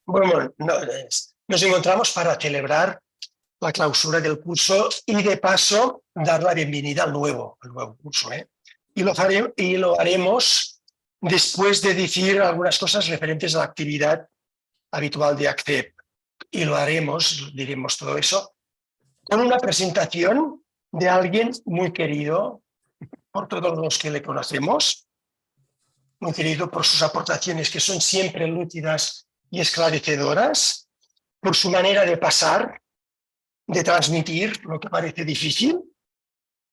Bueno, nos encontramos para celebrar la clausura del curso y de paso dar la bienvenida al nuevo curso. Y lo haremos después de decir algunas cosas referentes a la actividad habitual de ACCEP. Y diremos todo eso, con una presentación de alguien muy querido por todos los que le conocemos, muy querido por sus aportaciones que son siempre lúcidas y esclarecedoras, por su manera de pasar, de transmitir lo que parece difícil,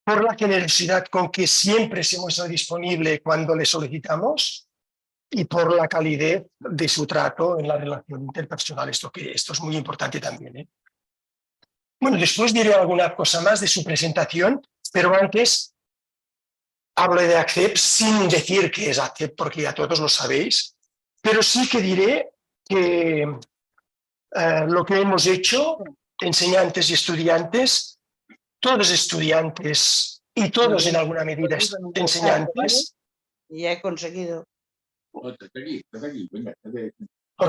por la generosidad con que siempre se muestra disponible cuando le solicitamos y por la calidez de su trato en la relación interpersonal. Esto es muy importante también. Bueno, después diré alguna cosa más de su presentación, pero antes hablo de ACCEP sin decir que es ACCEP, porque ya todos lo sabéis, pero sí que diré que lo que hemos hecho, enseñantes y estudiantes, todos estudiantes y todos en alguna medida enseñantes. Y he conseguido. Por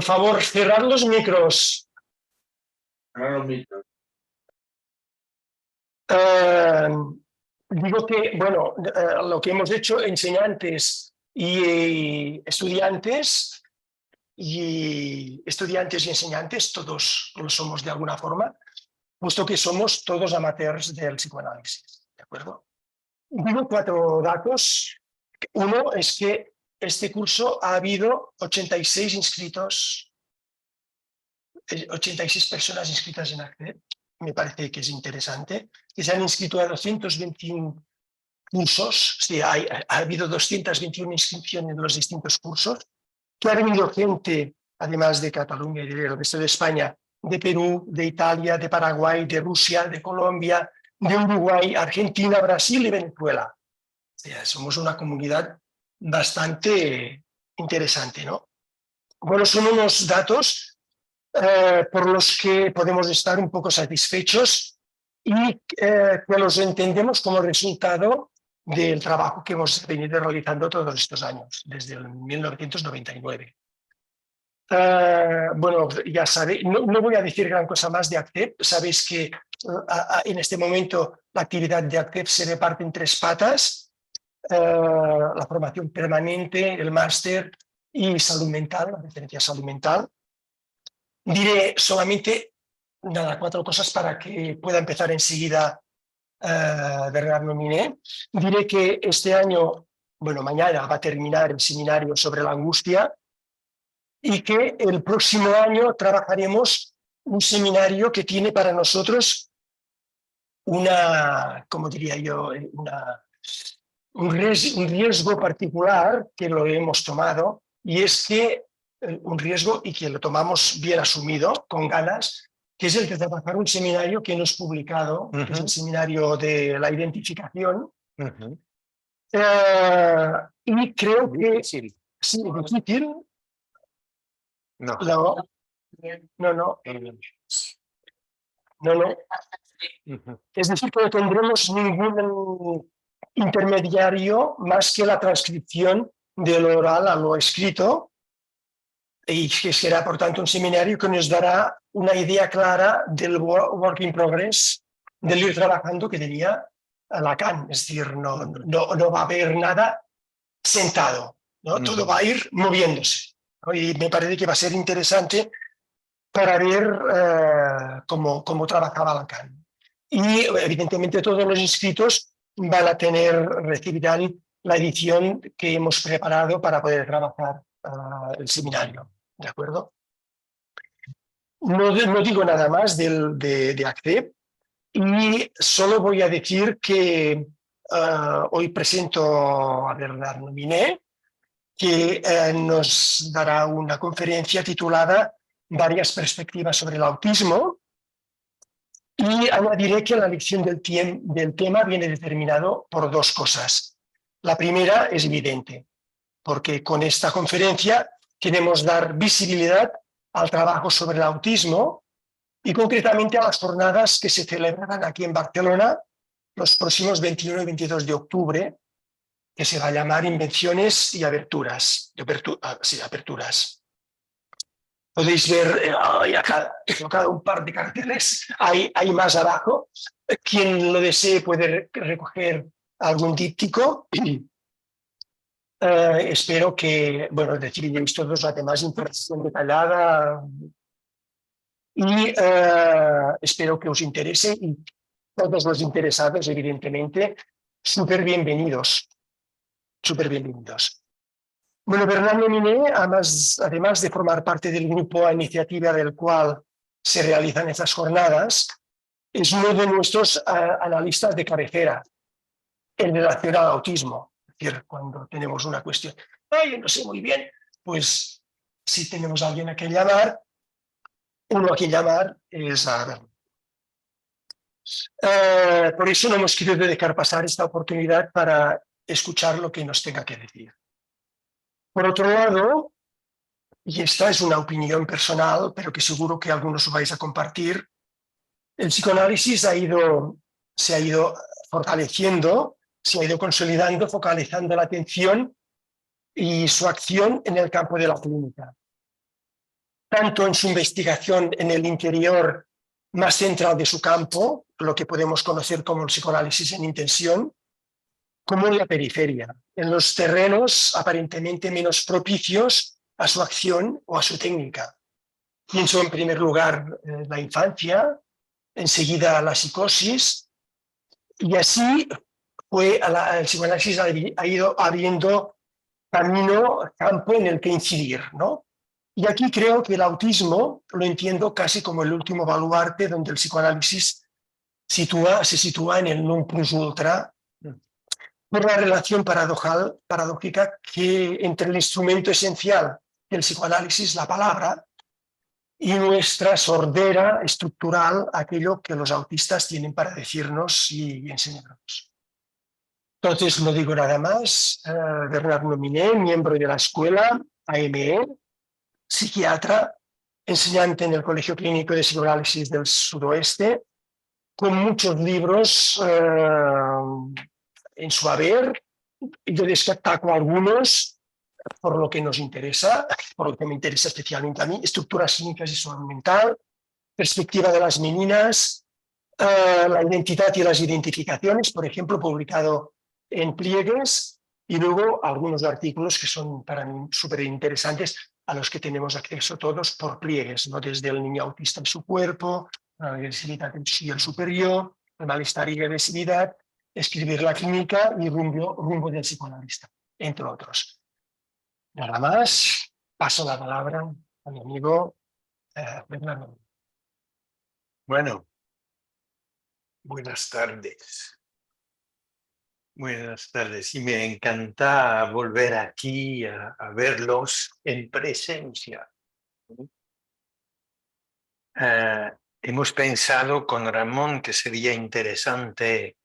favor, cerrar los micros. Digo que, bueno, lo que hemos hecho, enseñantes y estudiantes y enseñantes, todos lo somos de alguna forma, puesto que somos todos amateurs del psicoanálisis, ¿de acuerdo? Digo 4 datos. Uno es que este curso ha habido 86 inscritos, 86 personas inscritas en ACCEP. Me parece que es interesante, que se han inscrito a 221 cursos, sí, ha habido 221 inscripciones en los distintos cursos, que ha venido gente, además de Cataluña y del resto de España, de Perú, de Italia, de Paraguay, de Rusia, de Colombia, de Uruguay, Argentina, Brasil y Venezuela. O sea, somos una comunidad bastante interesante, ¿no? Bueno, son unos datos por los que podemos estar un poco satisfechos y que los entendemos como resultado del trabajo que hemos venido realizando todos estos años, desde el 1999. Bueno, ya sabéis, no voy a decir gran cosa más de ACCEP. Sabéis que en este momento la actividad de ACCEP se reparte en 3 patas, la formación permanente, el máster y salud mental, la referencia a salud mental. Diré solamente 4 cosas para que pueda empezar enseguida Bernard Nominé. Diré que este año, bueno, mañana va a terminar el seminario sobre la angustia y que el próximo año trabajaremos un seminario que tiene para nosotros como diría yo, un riesgo particular que lo hemos tomado, y es que un riesgo y que lo tomamos bien asumido, con ganas, que es el de trabajar un seminario que hemos publicado, que es el seminario de la identificación. Y creo que... Sí, difícil. No. Es decir, que no tendremos ningún intermediario más que la transcripción del oral a lo escrito, y que será, por tanto, un seminario que nos dará una idea clara del work in progress, del ir trabajando, que diría Lacan. Es decir, no va a haber nada sentado, ¿no? Todo va a ir moviéndose, ¿no? Y me parece que va a ser interesante para ver cómo trabajaba Lacan. Y evidentemente todos los inscritos recibirán la edición que hemos preparado para poder trabajar el seminario, ¿de acuerdo? No digo nada más de ACCEP, y solo voy a decir que hoy presento a Bernard Nominé, que nos dará una conferencia titulada Varias perspectivas sobre el autismo, y añadiré que la elección del tema viene determinado por 2 cosas. La primera es evidente, porque con esta conferencia queremos dar visibilidad al trabajo sobre el autismo y concretamente a las jornadas que se celebrarán aquí en Barcelona los próximos 21 y 22 de octubre, que se va a llamar Invenciones y Aperturas. Podéis ver, acá he colocado un par de carteles, hay más abajo. Quien lo desee puede recoger algún díptico. Espero que, bueno, recibáis todos además información detallada y espero que os interese y todos los interesados, evidentemente, súper bienvenidos, súper bienvenidos. Bueno, Bernardo Miné, además de formar parte del grupo a iniciativa del cual se realizan estas jornadas, es uno de nuestros analistas de cabecera en relación al autismo. Es decir, cuando tenemos una cuestión, ay, no sé muy bien, pues si tenemos a alguien a quien llamar, uno a quien llamar es a Bernardo. Por eso no hemos querido dejar pasar esta oportunidad para escuchar lo que nos tenga que decir. Por otro lado, y esta es una opinión personal, pero que seguro que algunos vais a compartir, el psicoanálisis se ha ido fortaleciendo, se ha ido consolidando, focalizando la atención y su acción en el campo de la clínica. Tanto en su investigación en el interior más central de su campo, lo que podemos conocer como el psicoanálisis en intención, como en la periferia, en los terrenos aparentemente menos propicios a su acción o a su técnica. Pienso en primer lugar la infancia, enseguida la psicosis, y así el psicoanálisis ha ido abriendo campo en el que incidir, ¿no? Y aquí creo que el autismo lo entiendo casi como el último baluarte donde el psicoanálisis se sitúa en el non plus ultra por la relación paradójica que entre el instrumento esencial del psicoanálisis, la palabra, y nuestra sordera estructural, aquello que los autistas tienen para decirnos y enseñarnos. Entonces, no digo nada más. Bernardo Miné, miembro de la escuela AME, psiquiatra, enseñante en el Colegio Clínico de Psicoanálisis del Sudoeste, con muchos libros en su haber. Yo destaco algunos por lo que nos interesa, por lo que me interesa especialmente a mí: Estructuras clínicas y salud mental, Perspectiva de las meninas, La identidad y las identificaciones, por ejemplo, publicado en Pliegues, y luego algunos artículos que son para mí súper interesantes, a los que tenemos acceso todos por Pliegues, ¿no? Desde el niño autista en su cuerpo, la agresividad en sí y el superior, el malestar y agresividad, Escribir la clínica y rumbo del psicoanalista, entre otros. Nada más, paso la palabra a mi amigo Bernardo. Bueno, buenas tardes. Buenas tardes. Y me encanta volver aquí a verlos en presencia. Hemos pensado con Ramón que sería interesante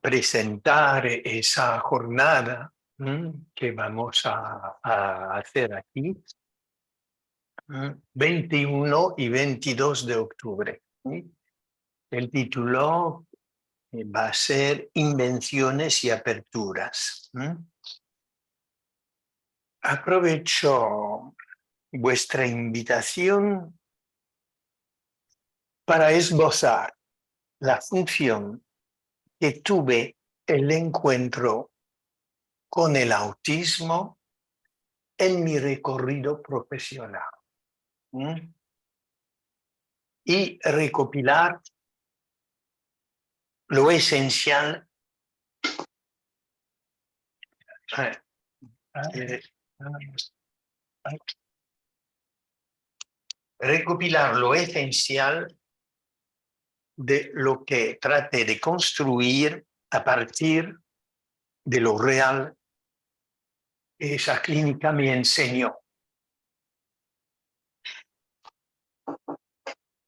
presentar esa jornada que vamos a hacer aquí, 21 y 22 de octubre. El título va a ser Invenciones y Aperturas. Aprovecho vuestra invitación para esbozar la función que tuve el encuentro con el autismo en mi recorrido profesional y recopilar lo esencial de lo que trate de construir a partir de lo real que esa clínica me enseñó.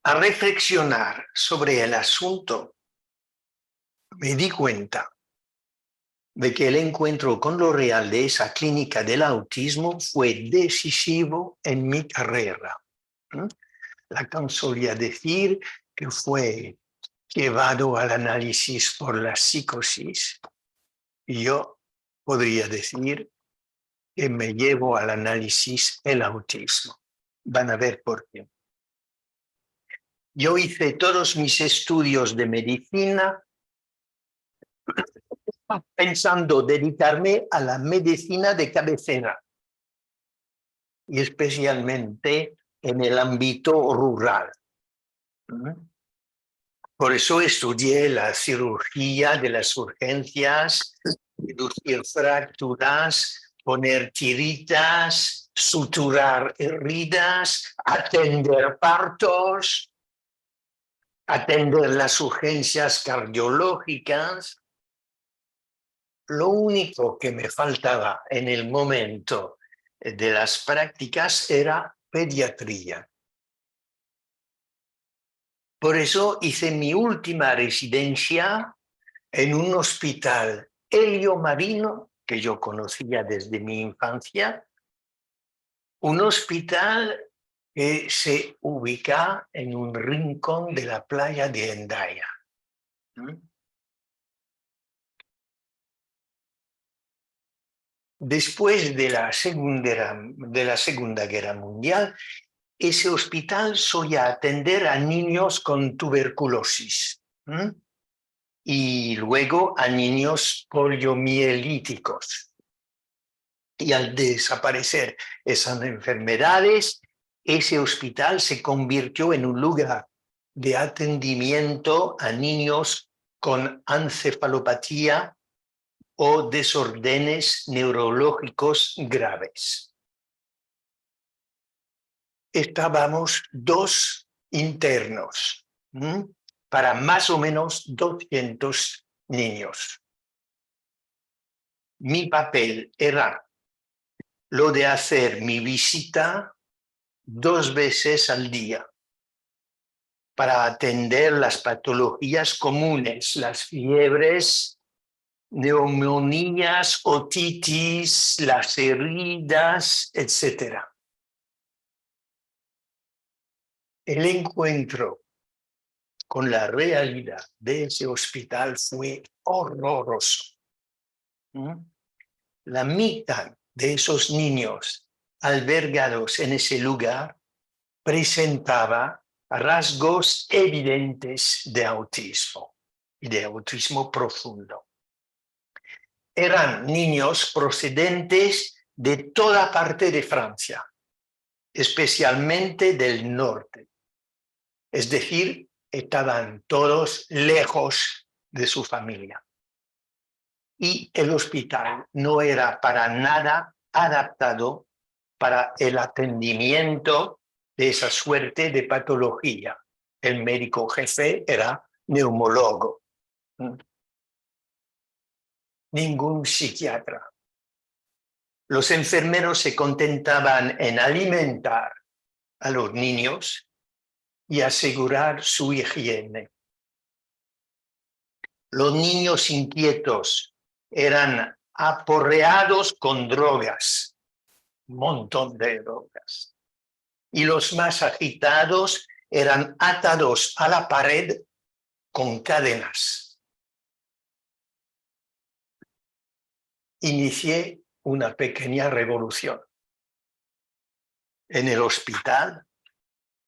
A reflexionar sobre el asunto, me di cuenta de que el encuentro con lo real de esa clínica del autismo fue decisivo en mi carrera. Lacan solía decir que fue llevado al análisis por la psicosis, y yo podría decir que me llevo al análisis el autismo. Van a ver por qué. Yo hice todos mis estudios de medicina pensando dedicarme a la medicina de cabecera y especialmente en el ámbito rural. Por eso estudié la cirugía de las urgencias, reducir fracturas, poner tiritas, suturar heridas, atender partos, atender las urgencias cardiológicas. Lo único que me faltaba en el momento de las prácticas era pediatría. Por eso hice mi última residencia en un hospital heliomarino que yo conocía desde mi infancia, un hospital que se ubica en un rincón de la playa de Hendaya. Después de la Segunda Guerra Mundial, ese hospital solía atender a niños con tuberculosis y luego a niños poliomielíticos. Y al desaparecer esas enfermedades, ese hospital se convirtió en un lugar de atendimiento a niños con encefalopatía o desórdenes neurológicos graves. Estábamos 2 internos para más o menos 200 niños. Mi papel era lo de hacer mi visita 2 veces al día para atender las patologías comunes, las fiebres, neumonías, otitis, las heridas, etc. El encuentro con la realidad de ese hospital fue horroroso. La mitad de esos niños albergados en ese lugar presentaba rasgos evidentes de autismo y de autismo profundo. Eran niños procedentes de toda parte de Francia, especialmente del norte. Es decir, estaban todos lejos de su familia. Y el hospital no era para nada adaptado para el atendimiento de esa suerte de patología. El médico jefe era neumólogo. Ningún psiquiatra. Los enfermeros se contentaban en alimentar a los niños y asegurar su higiene. Los niños inquietos eran aporreados con drogas, un montón de drogas. Y los más agitados eran atados a la pared con cadenas. Inicié una pequeña revolución en el hospital,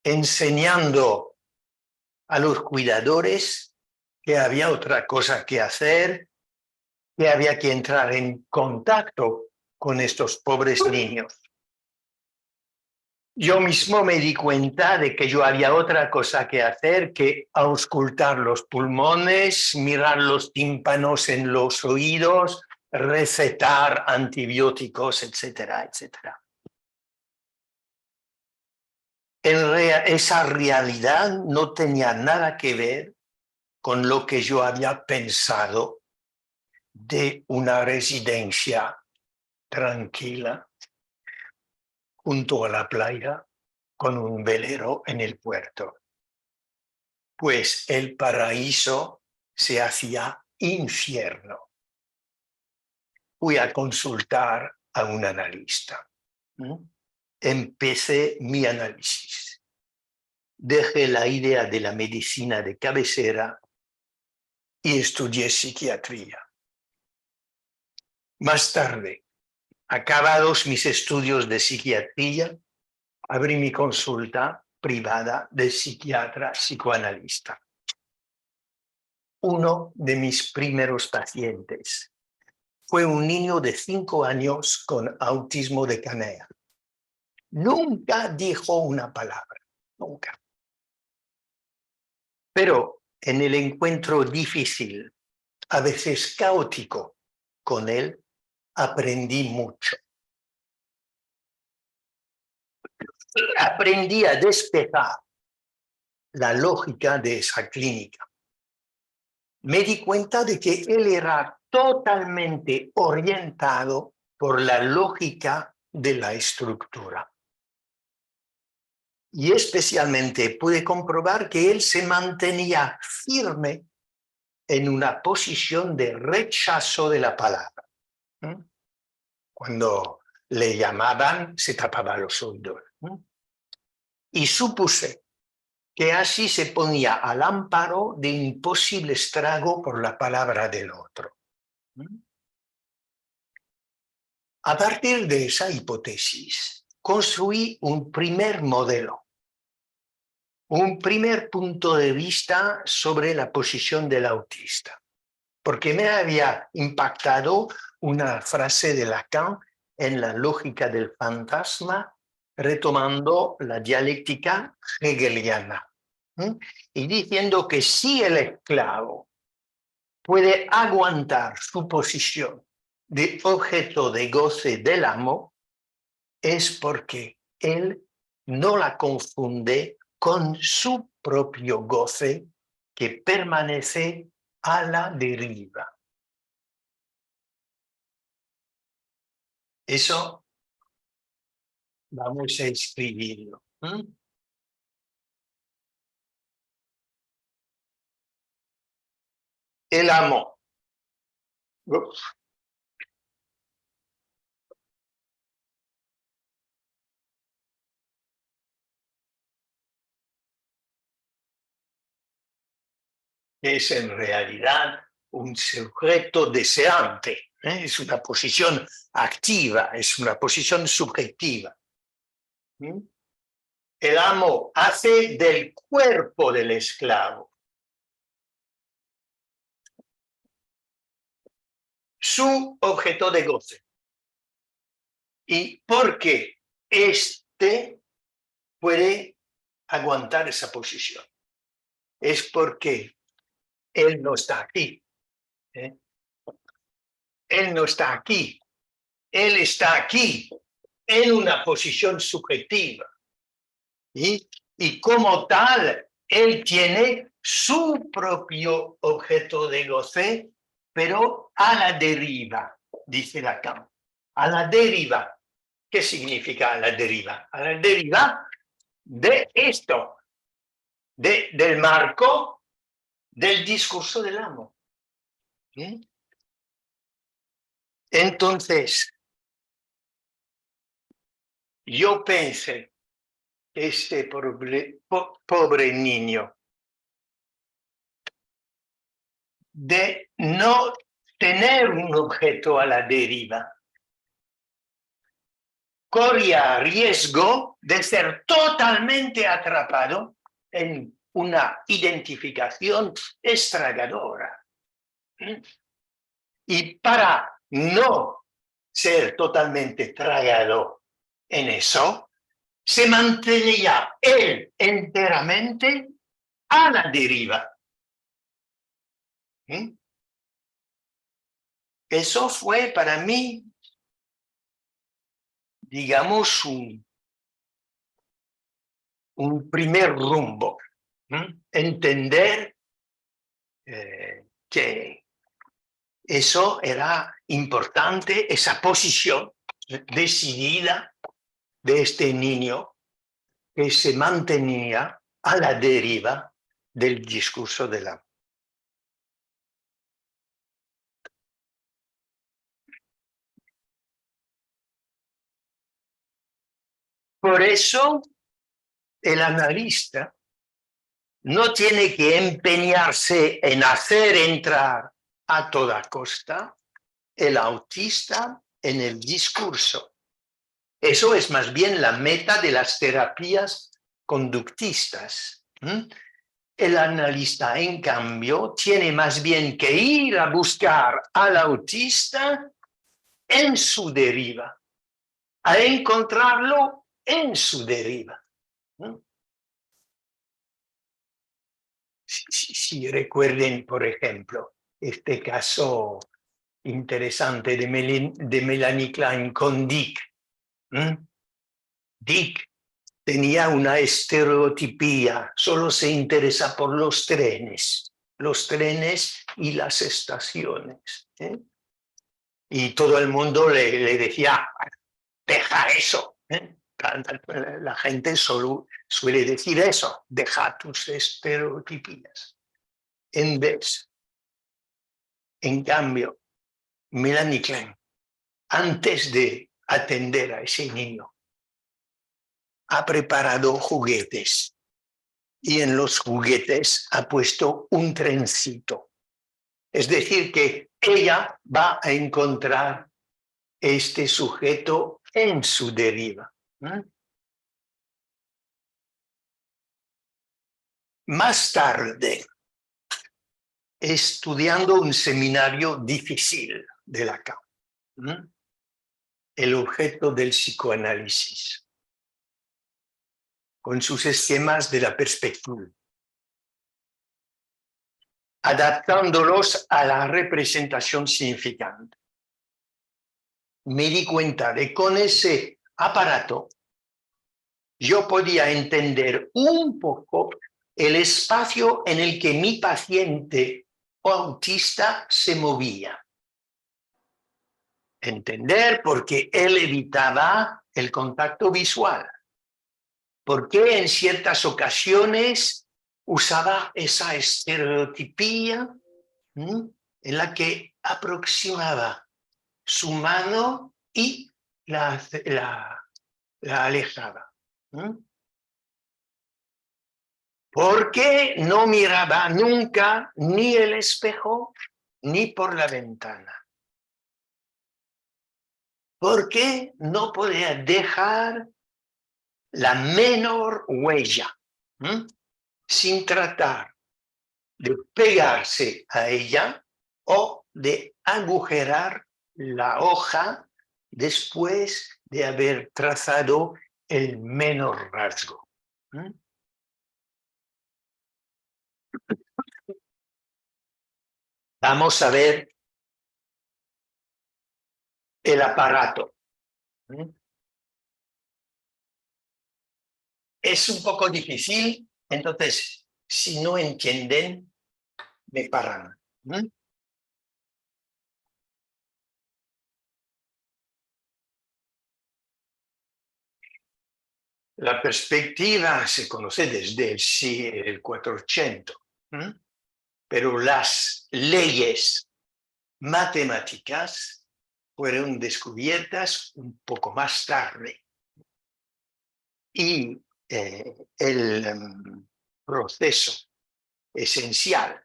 enseñando a los cuidadores que había otra cosa que hacer, que había que entrar en contacto con estos pobres niños. Yo mismo me di cuenta de que yo había otra cosa que hacer que auscultar los pulmones, mirar los tímpanos en los oídos, recetar antibióticos, etcétera, etcétera. Esa realidad no tenía nada que ver con lo que yo había pensado de una residencia tranquila junto a la playa con un velero en el puerto. Pues el paraíso se hacía infierno. Fui a consultar a un analista. Empecé mi análisis. Dejé la idea de la medicina de cabecera y estudié psiquiatría. Más tarde, acabados mis estudios de psiquiatría, abrí mi consulta privada de psiquiatra psicoanalista. Uno de mis primeros pacientes fue un niño de 5 años con autismo de Canea. Nunca dijo una palabra, nunca. Pero en el encuentro difícil, a veces caótico, con él, aprendí mucho. Aprendí a despejar la lógica de esa clínica. Me di cuenta de que él era totalmente orientado por la lógica de la estructura. Y especialmente pude comprobar que él se mantenía firme en una posición de rechazo de la palabra. Cuando le llamaban, se tapaba los oídos. Y supuse que así se ponía al amparo de un posible estrago por la palabra del otro. A partir de esa hipótesis, construí un primer modelo, un primer punto de vista sobre la posición del autista, porque me había impactado una frase de Lacan en la lógica del fantasma, retomando la dialéctica hegeliana, y diciendo que si el esclavo puede aguantar su posición de objeto de goce del amo, es porque él no la confunde con su propio goce que permanece a la deriva. Eso vamos a escribirlo. El amo. Es en realidad un sujeto deseante, es una posición activa, es una posición subjetiva. El amo hace del cuerpo del esclavo su objeto de goce. Y porque éste puede aguantar esa posición, es porque él no está aquí. Él no está aquí. Él está aquí en una posición subjetiva. Y como tal, él tiene su propio objeto de goce, pero a la deriva, dice Lacan. A la deriva. ¿Qué significa a la deriva? A la deriva de esto, del marco del discurso del amo. Entonces, yo pensé que este pobre niño, de no tener un objeto a la deriva, corría riesgo de ser totalmente atrapado en una identificación estragadora. Y para no ser totalmente tragado en eso, se mantenía él enteramente a la deriva. Eso fue para mí, digamos, un primer rumbo. Entender que eso era importante, esa posición decidida de este niño que se mantenía a la deriva del discurso del amo. Por eso, el analista no tiene que empeñarse en hacer entrar a toda costa el autista en el discurso. Eso es más bien la meta de las terapias conductistas. El analista, en cambio, tiene más bien que ir a buscar al autista en su deriva, a encontrarlo en su deriva. Si recuerden, por ejemplo, este caso interesante de Melanie Klein con Dick. Dick tenía una estereotipía, solo se interesa por los trenes y las estaciones. Y todo el mundo le decía, deja eso. La gente solo suele decir eso, deja tus estereotipías. En cambio, Melanie Klein, antes de atender a ese niño, ha preparado juguetes y en los juguetes ha puesto un trencito. Es decir, que ella va a encontrar este sujeto en su deriva. Más tarde, estudiando un seminario difícil de Lacan, el objeto del psicoanálisis, con sus esquemas de la perspectiva, adaptándolos a la representación significante. Me di cuenta de que con ese aparato yo podía entender un poco el espacio en el que mi paciente o autista se movía. Entender por qué él evitaba el contacto visual, por qué en ciertas ocasiones usaba esa estereotipía en la que aproximaba su mano y la alejaba. Porque no miraba nunca ni el espejo ni por la ventana. Porque no podía dejar la menor huella, sin tratar de pegarse a ella o de agujerar la hoja después de haber trazado el menor rasgo. Vamos a ver el aparato. Es un poco difícil, entonces, si no entienden, me paran. La perspectiva se conoce desde el 400, pero las leyes matemáticas fueron descubiertas un poco más tarde. Y el proceso esencial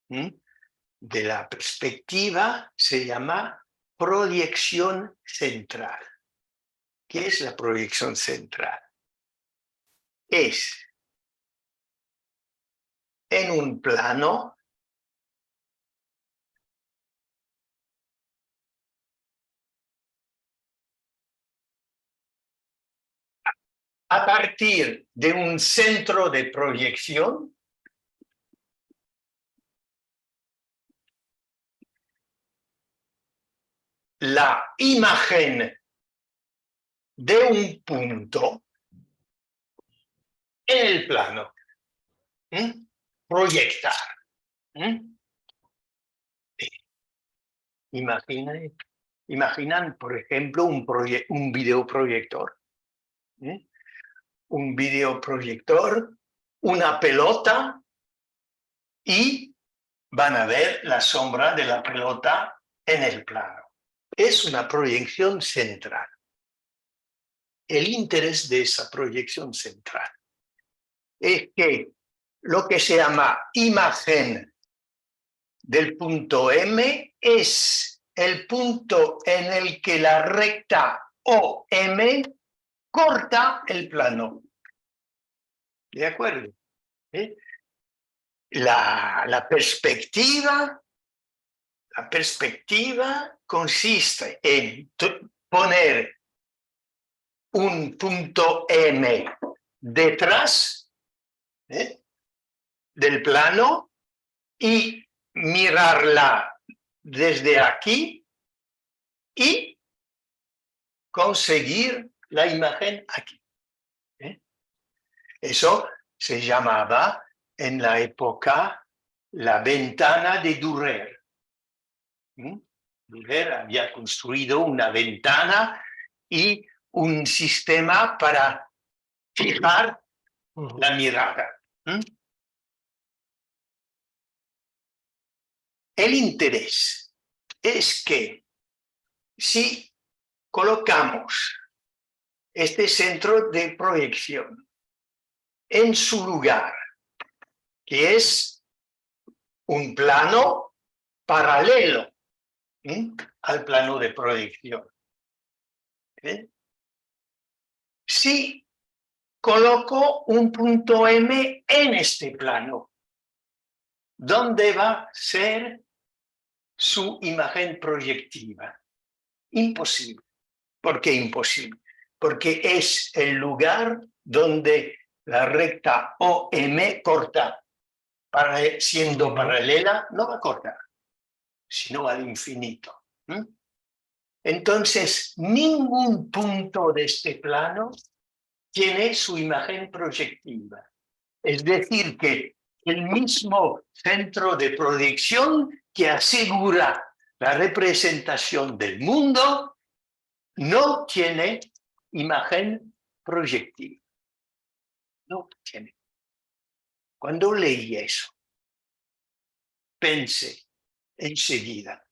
de la perspectiva se llama proyección central. ¿Qué es la proyección central? Es en un plano a partir de un centro de proyección la imagen de un punto en el plano. Proyectar. Imaginan, por ejemplo, un videoproyector. Un videoproyector, una pelota, y van a ver la sombra de la pelota en el plano. Es una proyección central. El interés de esa proyección central es que lo que se llama imagen del punto M es el punto en el que la recta OM corta el plano. ¿De acuerdo? La perspectiva consiste en poner un punto M detrás del plano y mirarla desde aquí y conseguir la imagen aquí. Eso se llamaba en la época la ventana de Dürer. Dürer había construido una ventana y un sistema para fijar la mirada. El interés es que si colocamos este centro de proyección en su lugar, que es un plano paralelo al plano de proyección. Si coloco un punto M en este plano, ¿dónde va a ser su imagen proyectiva? Imposible. ¿Por qué imposible? Porque es el lugar donde la recta OM corta. Siendo paralela, no va a cortar, sino al infinito. Entonces, ningún punto de este plano tiene su imagen proyectiva. Es decir, que el mismo centro de proyección que asegura la representación del mundo no tiene imagen proyectiva. No tiene. Cuando leí eso, pensé enseguida,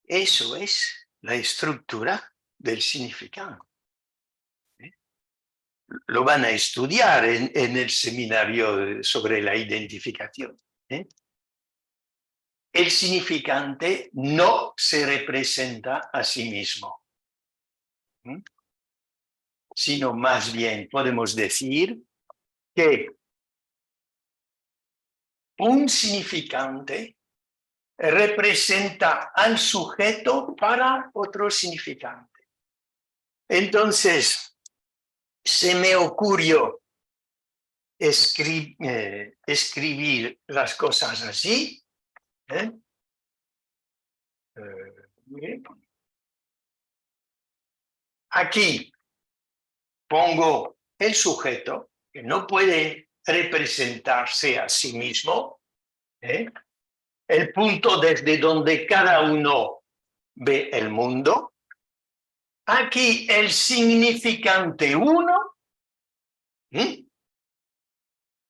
eso es la estructura del significado. Lo van a estudiar en el seminario sobre la identificación. El significante no se representa a sí mismo, sino más bien podemos decir que un significante representa al sujeto para otro significante. Entonces, se me ocurrió escribir las cosas así. Aquí pongo el sujeto, que no puede representarse a sí mismo, el punto desde donde cada uno ve el mundo. Aquí el significante 1,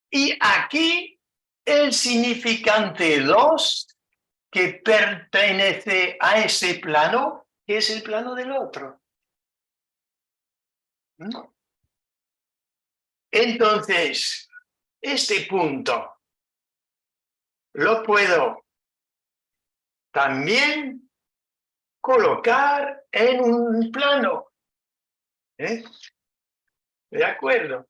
y aquí el significante 2, que pertenece a ese plano, que es el plano del otro. Entonces, este punto lo puedo también colocar en un plano. ¿De acuerdo?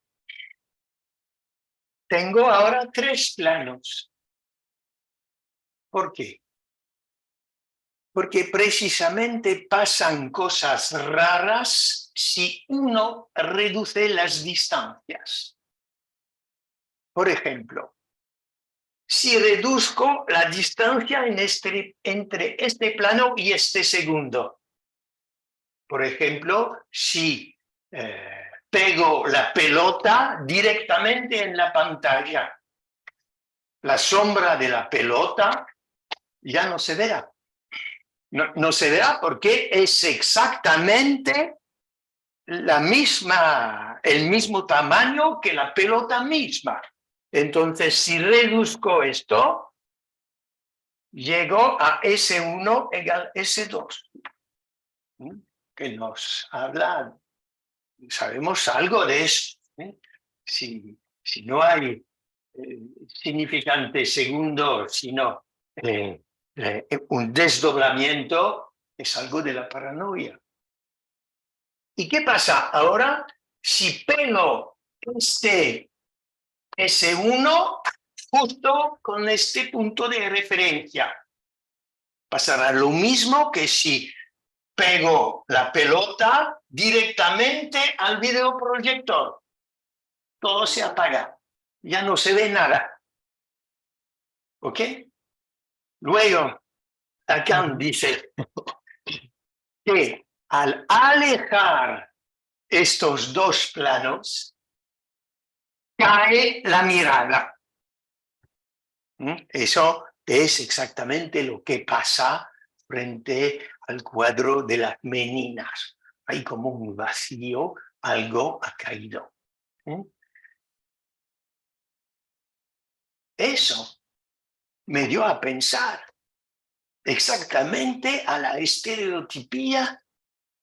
Tengo ahora 3 planos. ¿Por qué? Porque precisamente pasan cosas raras si uno reduce las distancias. Por ejemplo, si reduzco la distancia entre este plano y este segundo. Por ejemplo, si pego la pelota directamente en la pantalla, la sombra de la pelota ya no se verá. No se verá porque es exactamente el mismo tamaño que la pelota misma. Entonces, si reduzco esto, llego a S1 igual S2, que nos habla, sabemos algo de eso. Si no hay significante segundo, sino un desdoblamiento, es algo de la paranoia. ¿Y qué pasa ahora si pego este S1 justo con este punto de referencia, pasará lo mismo que si pego la pelota directamente al videoproyector. Todo se apaga, ya no se ve nada. ¿Ok? Luego, Lacan dice que al alejar estos dos planos, cae la mirada. Eso es exactamente lo que pasa frente al cuadro de las meninas. Hay como un vacío, algo ha caído. Eso me dio a pensar exactamente a la estereotipía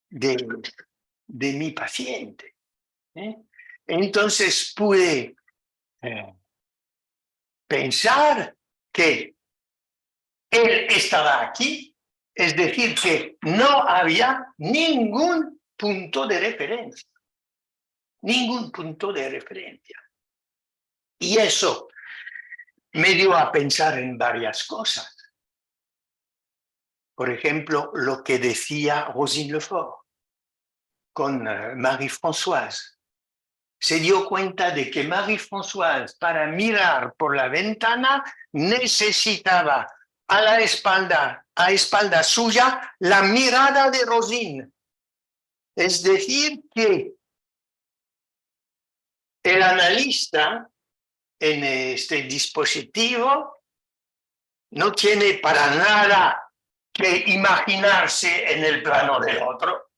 de mi paciente. Entonces pude pensar que él estaba aquí, es decir, que no había ningún punto de referencia. Ningún punto de referencia. Y eso me dio a pensar en varias cosas. Por ejemplo, lo que decía Rosine Lefort con Marie-Françoise. Se dio cuenta de que Marie-Françoise, para mirar por la ventana, necesitaba a espalda suya, la mirada de Rosine. Es decir, que el analista en este dispositivo no tiene para nada que imaginarse en el plano del otro,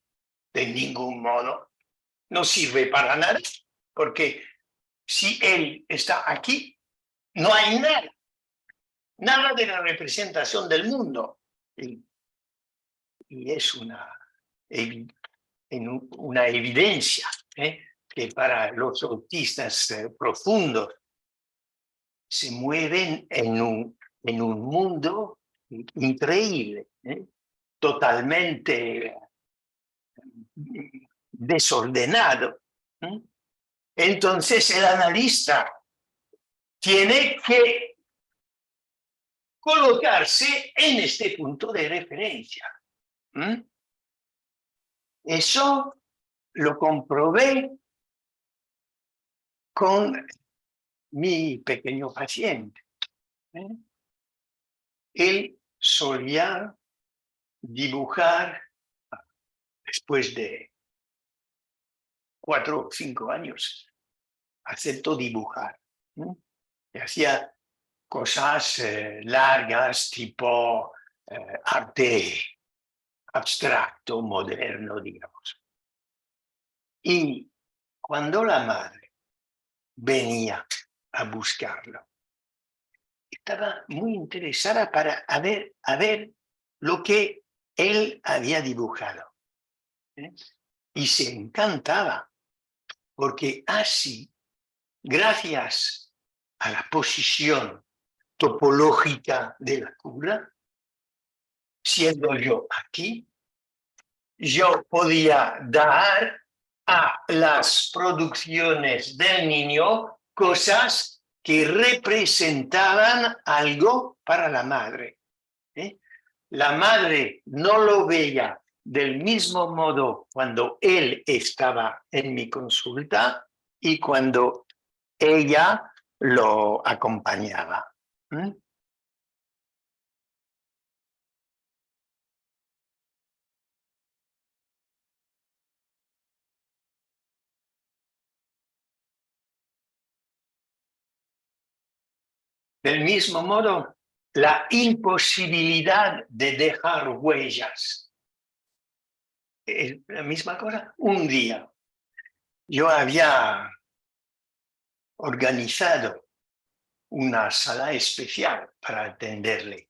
de ningún modo. No sirve para nada, porque si él está aquí, no hay nada de la representación del mundo. Y es una evidencia que para los autistas profundos se mueven en un mundo increíble, totalmente desordenado. Entonces el analista tiene que colocarse en este punto de referencia. Eso lo comprobé con mi pequeño paciente. Él solía dibujar después de 4 o 5 años. Aceptó dibujar. Y hacía cosas largas, tipo arte abstracto, moderno, digamos. Y cuando la madre venía a buscarlo, estaba muy interesada para ver lo que él había dibujado. Y se encantaba, porque así, gracias a la posición topológica de la cura, siendo yo aquí, yo podía dar a las producciones del niño cosas que representaban algo para la madre. La madre no lo veía del mismo modo cuando él estaba en mi consulta y cuando ella lo acompañaba. Del mismo modo, la imposibilidad de dejar huellas. Es la misma cosa. Un día yo había organizado una sala especial para atenderle.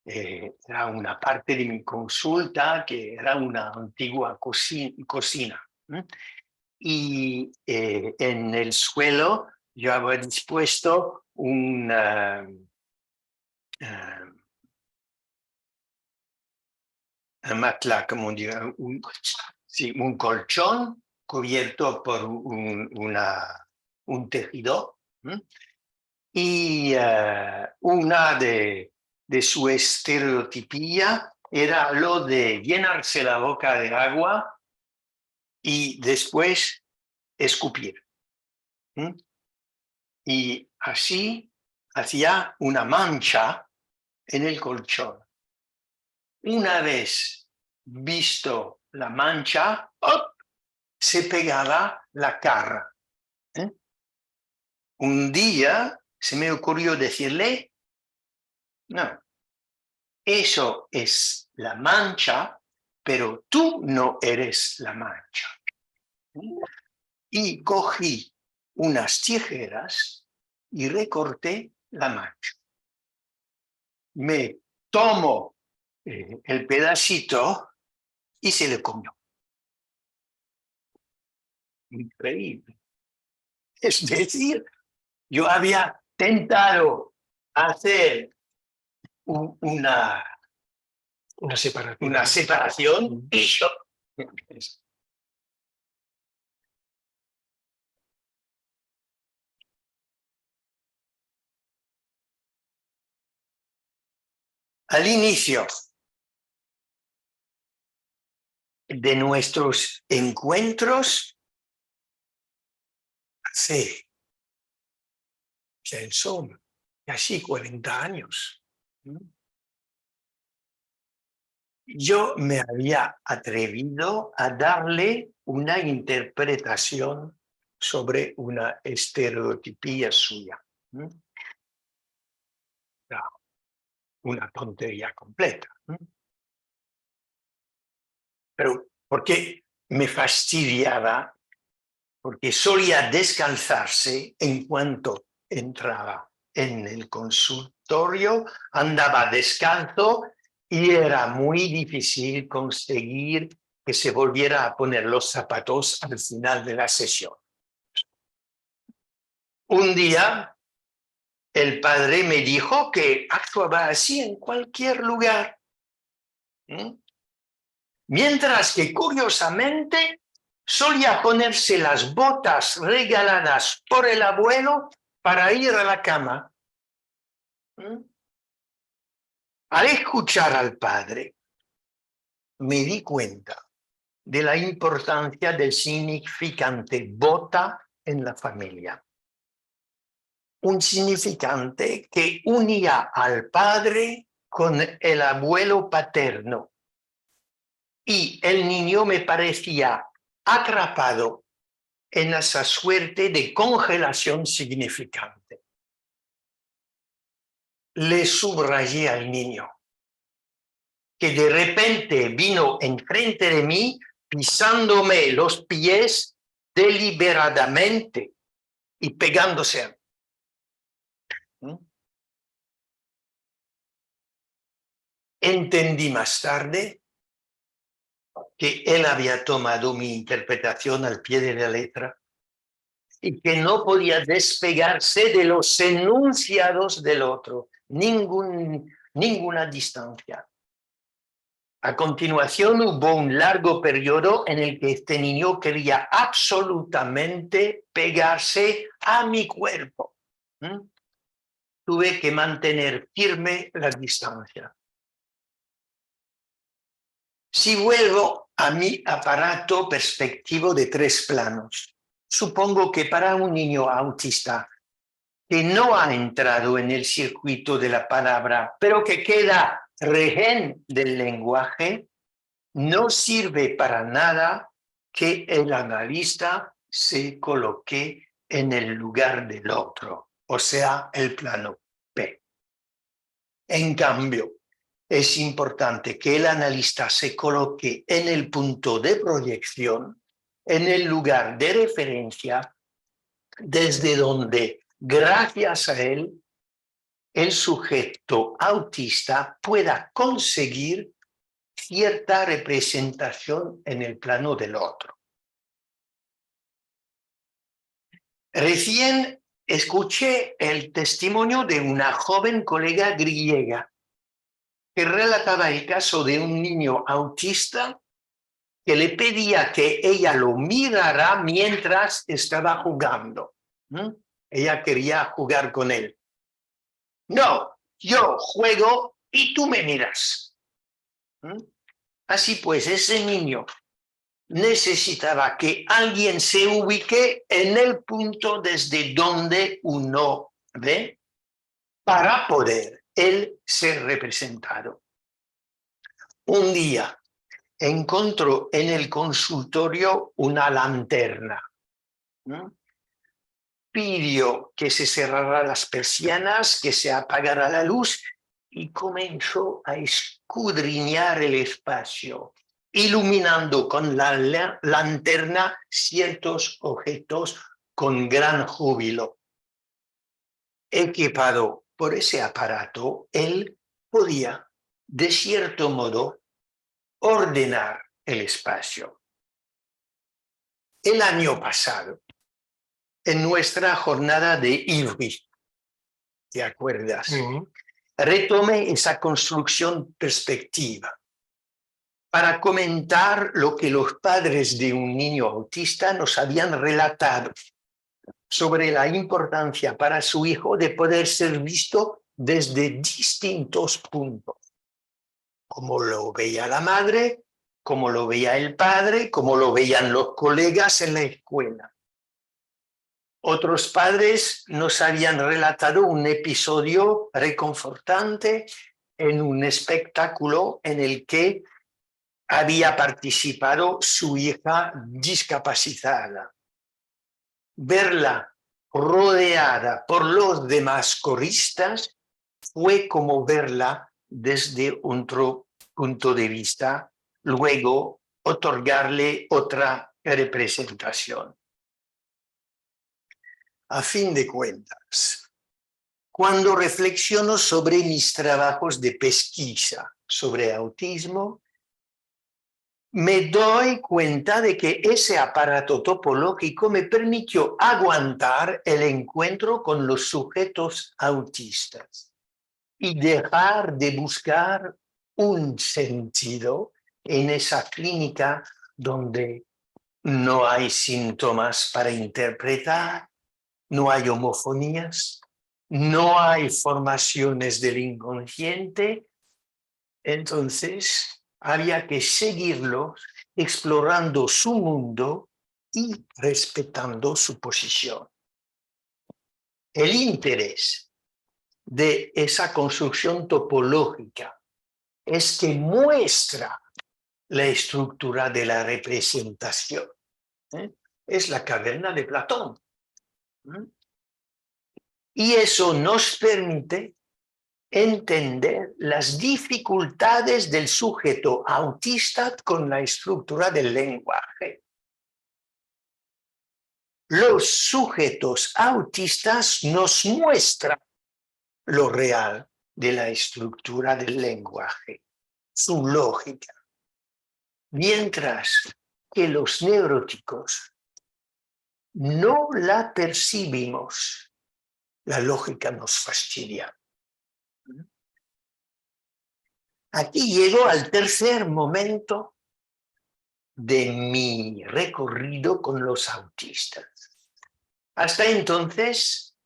Era una parte de mi consulta que era una antigua cocina. Y en el suelo yo había dispuesto un matelas, como diría, un colchón cubierto por un tejido. Y una de su estereotipía era lo de llenarse la boca de agua y después escupir. Y así hacía una mancha en el colchón. Una vez visto la mancha, ¡op!, se pegaba la cara. Un día se me ocurrió decirle, no, eso es la mancha, pero tú no eres la mancha. Y cogí unas tijeras y recorté la mancha. Me tomo el pedacito y se le comió. Increíble. Es decir, yo había tentado hacer una separación y yo... Al inicio de nuestros encuentros, hace, son casi 40 años, yo me había atrevido a darle una interpretación sobre una estereotipía suya. Una tontería completa. Pero porque me fastidiaba, porque solía descalzarse en cuanto entraba en el consultorio, andaba descalzo y era muy difícil conseguir que se volviera a poner los zapatos al final de la sesión. Un día, el padre me dijo que actuaba así en cualquier lugar. Mientras que, curiosamente, solía ponerse las botas regaladas por el abuelo para ir a la cama. Al escuchar al padre, me di cuenta de la importancia del significante bota en la familia. Un significante que unía al padre con el abuelo paterno. Y el niño me parecía atrapado en esa suerte de congelación significante. Le subrayé al niño, que de repente vino enfrente de mí pisándome los pies deliberadamente y pegándose. Entendí más tarde que él había tomado mi interpretación al pie de la letra y que no podía despegarse de los enunciados del otro, ninguna distancia. A continuación hubo un largo periodo en el que este niño quería absolutamente pegarse a mi cuerpo. Tuve que mantener firme la distancia. Si vuelvo a mi aparato perspectivo de 3 planos, supongo que para un niño autista que no ha entrado en el circuito de la palabra, pero que queda rehén del lenguaje, no sirve para nada que el analista se coloque en el lugar del otro, o sea, el plano P. En cambio, es importante que el analista se coloque en el punto de proyección, en el lugar de referencia, desde donde, gracias a él, el sujeto autista pueda conseguir cierta representación en el plano del otro. Recién escuché el testimonio de una joven colega griega que relataba el caso de un niño autista que le pedía que ella lo mirara mientras estaba jugando. Ella quería jugar con él. No, yo juego y tú me miras. Así pues, ese niño necesitaba que alguien se ubique en el punto desde donde uno ve para poder él ser representado. Un día encontró en el consultorio una lanterna. Pidió que se cerraran las persianas, que se apagara la luz y comenzó a escudriñar el espacio, iluminando con la lanterna ciertos objetos con gran júbilo. Equipado por ese aparato, él podía, de cierto modo, ordenar el espacio. El año pasado, en nuestra jornada de Ivry, ¿te acuerdas? Retomé esa construcción perspectiva para comentar lo que los padres de un niño autista nos habían relatado sobre la importancia para su hijo de poder ser visto desde distintos puntos, como lo veía la madre, como lo veía el padre, como lo veían los colegas en la escuela. Otros padres nos habían relatado un episodio reconfortante en un espectáculo en el que había participado su hija discapacitada. Verla rodeada por los demás coristas fue como verla desde otro punto de vista, luego otorgarle otra representación. A fin de cuentas, cuando reflexiono sobre mis trabajos de pesquisa sobre autismo, me doy cuenta de que ese aparato topológico me permitió aguantar el encuentro con los sujetos autistas y dejar de buscar un sentido en esa clínica donde no hay síntomas para interpretar, no hay homofonías, no hay formaciones del inconsciente. Entonces, había que seguirlo explorando su mundo y respetando su posición. El interés de esa construcción topológica es que muestra la estructura de la representación. Es la caverna de Platón. Y eso nos permite entender las dificultades del sujeto autista con la estructura del lenguaje. Los sujetos autistas nos muestran lo real de la estructura del lenguaje, su lógica, mientras que los neuróticos no la percibimos. La lógica nos fastidia. Aquí llego al tercer momento de mi recorrido con los autistas. Hasta entonces,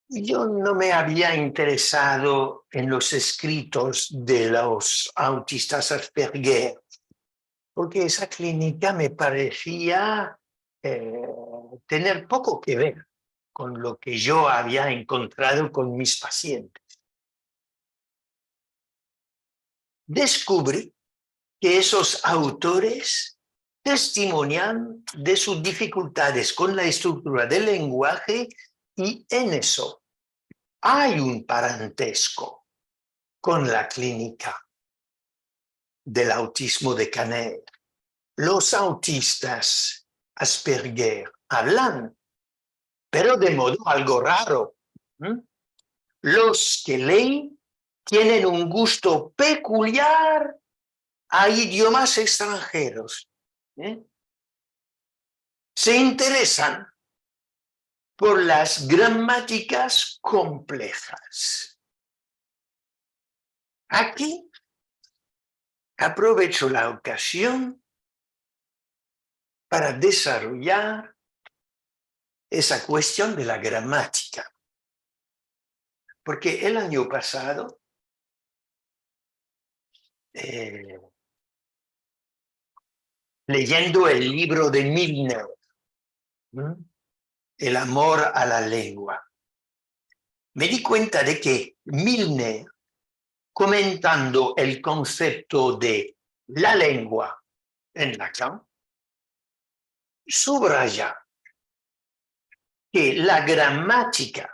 yo no me había interesado en los escritos de los autistas Asperger, porque esa clínica me parecía tener poco que ver con lo que yo había encontrado con mis pacientes. Descubrí que esos autores testimonian de sus dificultades con la estructura del lenguaje y en eso hay un parentesco con la clínica del autismo de Canet. Los autistas Asperger hablan, pero de modo algo raro. Los que leen tienen un gusto peculiar a idiomas extranjeros. Se interesan por las gramáticas complejas. Aquí aprovecho la ocasión para desarrollar esa cuestión de la gramática. Porque el año pasado, leyendo el libro de Milner, El amor a la lengua, me di cuenta de que Milner, comentando el concepto de la lengua en Lacan, subraya que la gramática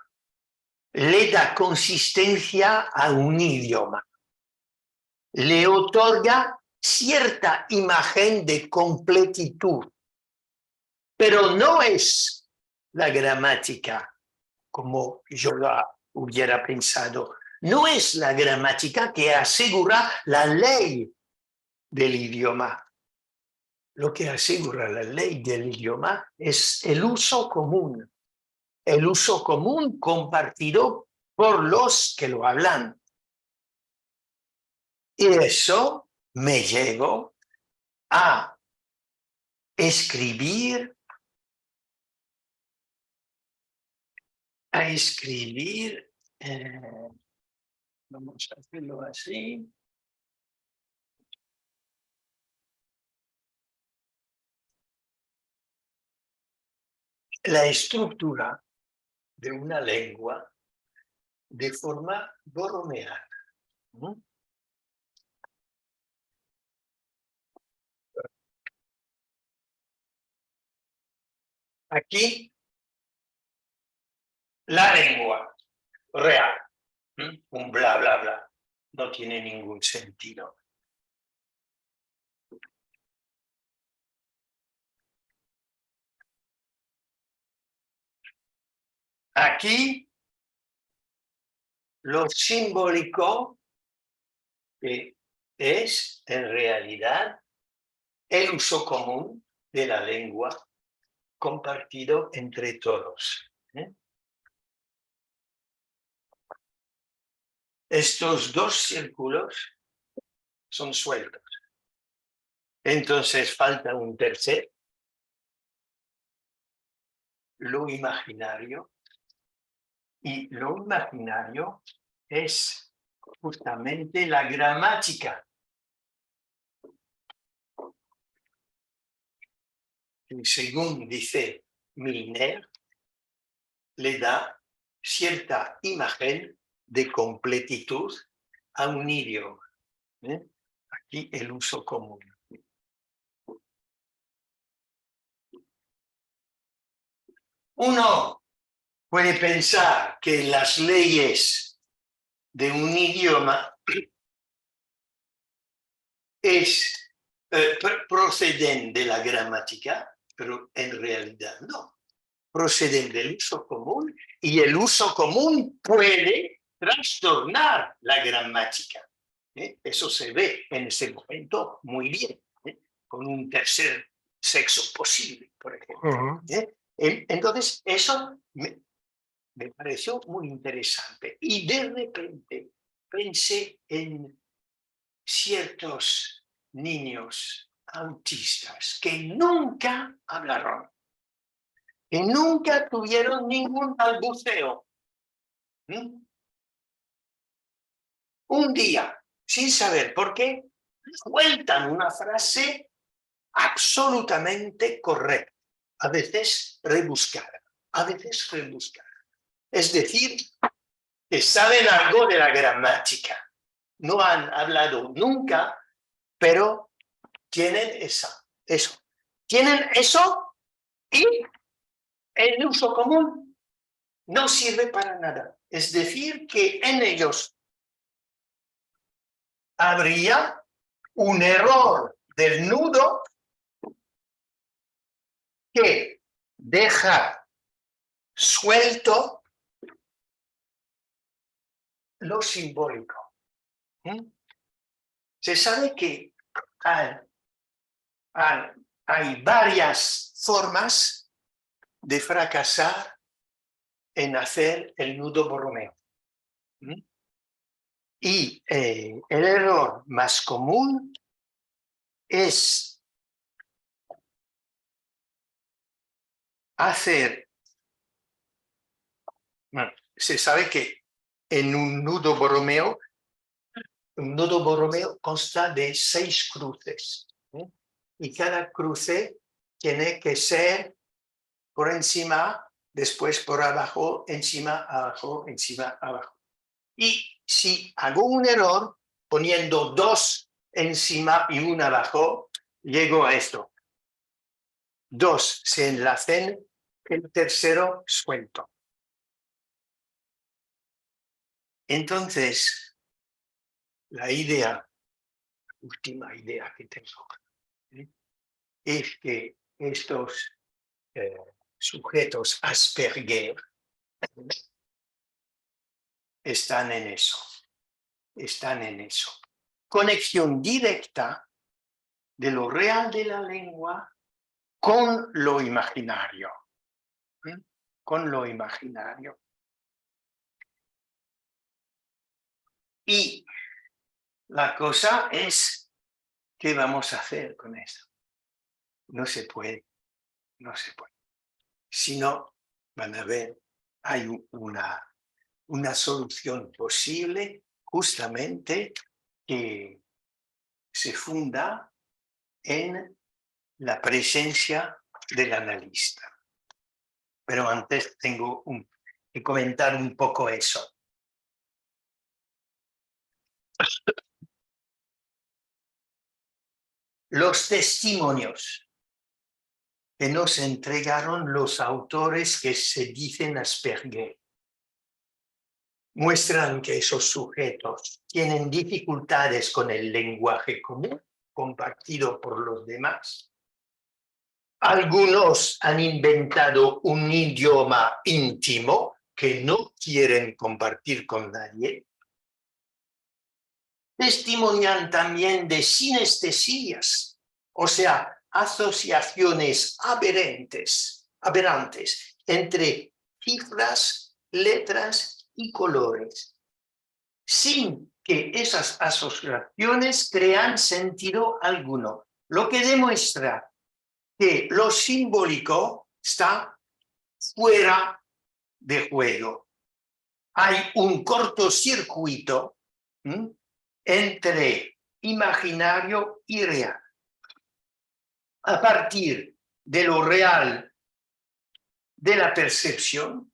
le da consistencia a un idioma, le otorga cierta imagen de completitud, pero no es la gramática como yo la hubiera pensado. No es la gramática que asegura la ley del idioma. Lo que asegura la ley del idioma es el uso común compartido por los que lo hablan. Y eso me llevó a escribir, vamos a hacerlo así. La estructura de una lengua de forma borromeana. Aquí, la lengua real, un bla, bla, bla, no tiene ningún sentido. Aquí, lo simbólico, que es en realidad el uso común de la lengua compartido entre todos. Estos dos círculos son sueltos. Entonces falta un tercer, lo imaginario. Y lo imaginario es justamente la gramática. Y según dice Milner, le da cierta imagen de completitud a un idioma. Aquí el uso común. Uno puede pensar que las leyes de un idioma proceden de la gramática, pero en realidad no. Proceden del uso común y el uso común puede trastornar la gramática. Eso se ve en ese momento muy bien, con un tercer sexo posible, por ejemplo. Entonces, eso me pareció muy interesante. Y de repente pensé en ciertos niños autistas que nunca hablaron, que nunca tuvieron ningún balbuceo. Un día, sin saber por qué, sueltan una frase absolutamente correcta, a veces rebuscada, Es decir, que saben algo de la gramática. No han hablado nunca, pero tienen eso. Tienen eso y el uso común no sirve para nada. Es decir, que en ellos habría un error del nudo que deja suelto lo simbólico. Se sabe que hay varias formas de fracasar en hacer el nudo borromeo. Y el error más común es hacer, bueno, se sabe que en un nudo borromeo consta de 6 cruces, ¿eh? Y cada cruce tiene que ser por encima, después por abajo, encima, abajo, encima, abajo. Y si hago un error poniendo 2 encima y 1 abajo, llego a esto. 2 se enlacen, el tercero suelto. Entonces, la última idea que tengo, ¿eh? Es que estos sujetos Asperger están en eso. Conexión directa de lo real de la lengua con lo imaginario. Con lo imaginario. Y la cosa es, ¿qué vamos a hacer con eso? No se puede. Si no, van a ver, hay una solución posible justamente que se funda en la presencia del analista. Pero antes tengo que comentar un poco eso. Los testimonios que nos entregaron los autores que se dicen Asperger muestran que esos sujetos tienen dificultades con el lenguaje común compartido por los demás. Algunos han inventado un idioma íntimo que no quieren compartir con nadie. Testimonian también de sinestesias, o sea, asociaciones aberrantes entre cifras, letras y colores, sin que esas asociaciones crean sentido alguno, lo que demuestra que lo simbólico está fuera de juego. Hay un cortocircuito entre imaginario y real. A partir de lo real de la percepción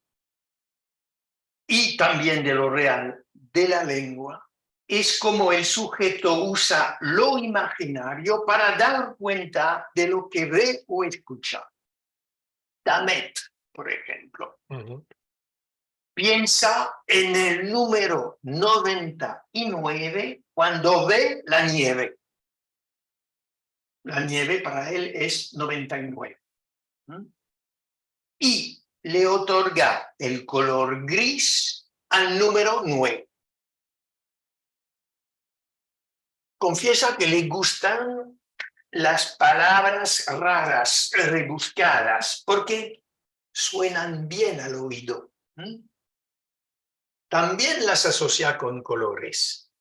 y también de lo real de la lengua, es como el sujeto usa lo imaginario para dar cuenta de lo que ve o escucha. Damet, por ejemplo, piensa en el número 99 cuando ve la nieve. La nieve para él es 99. Y le otorga el color gris al número 9. Confiesa que le gustan las palabras raras, rebuscadas, porque suenan bien al oído. También las asocia con colores.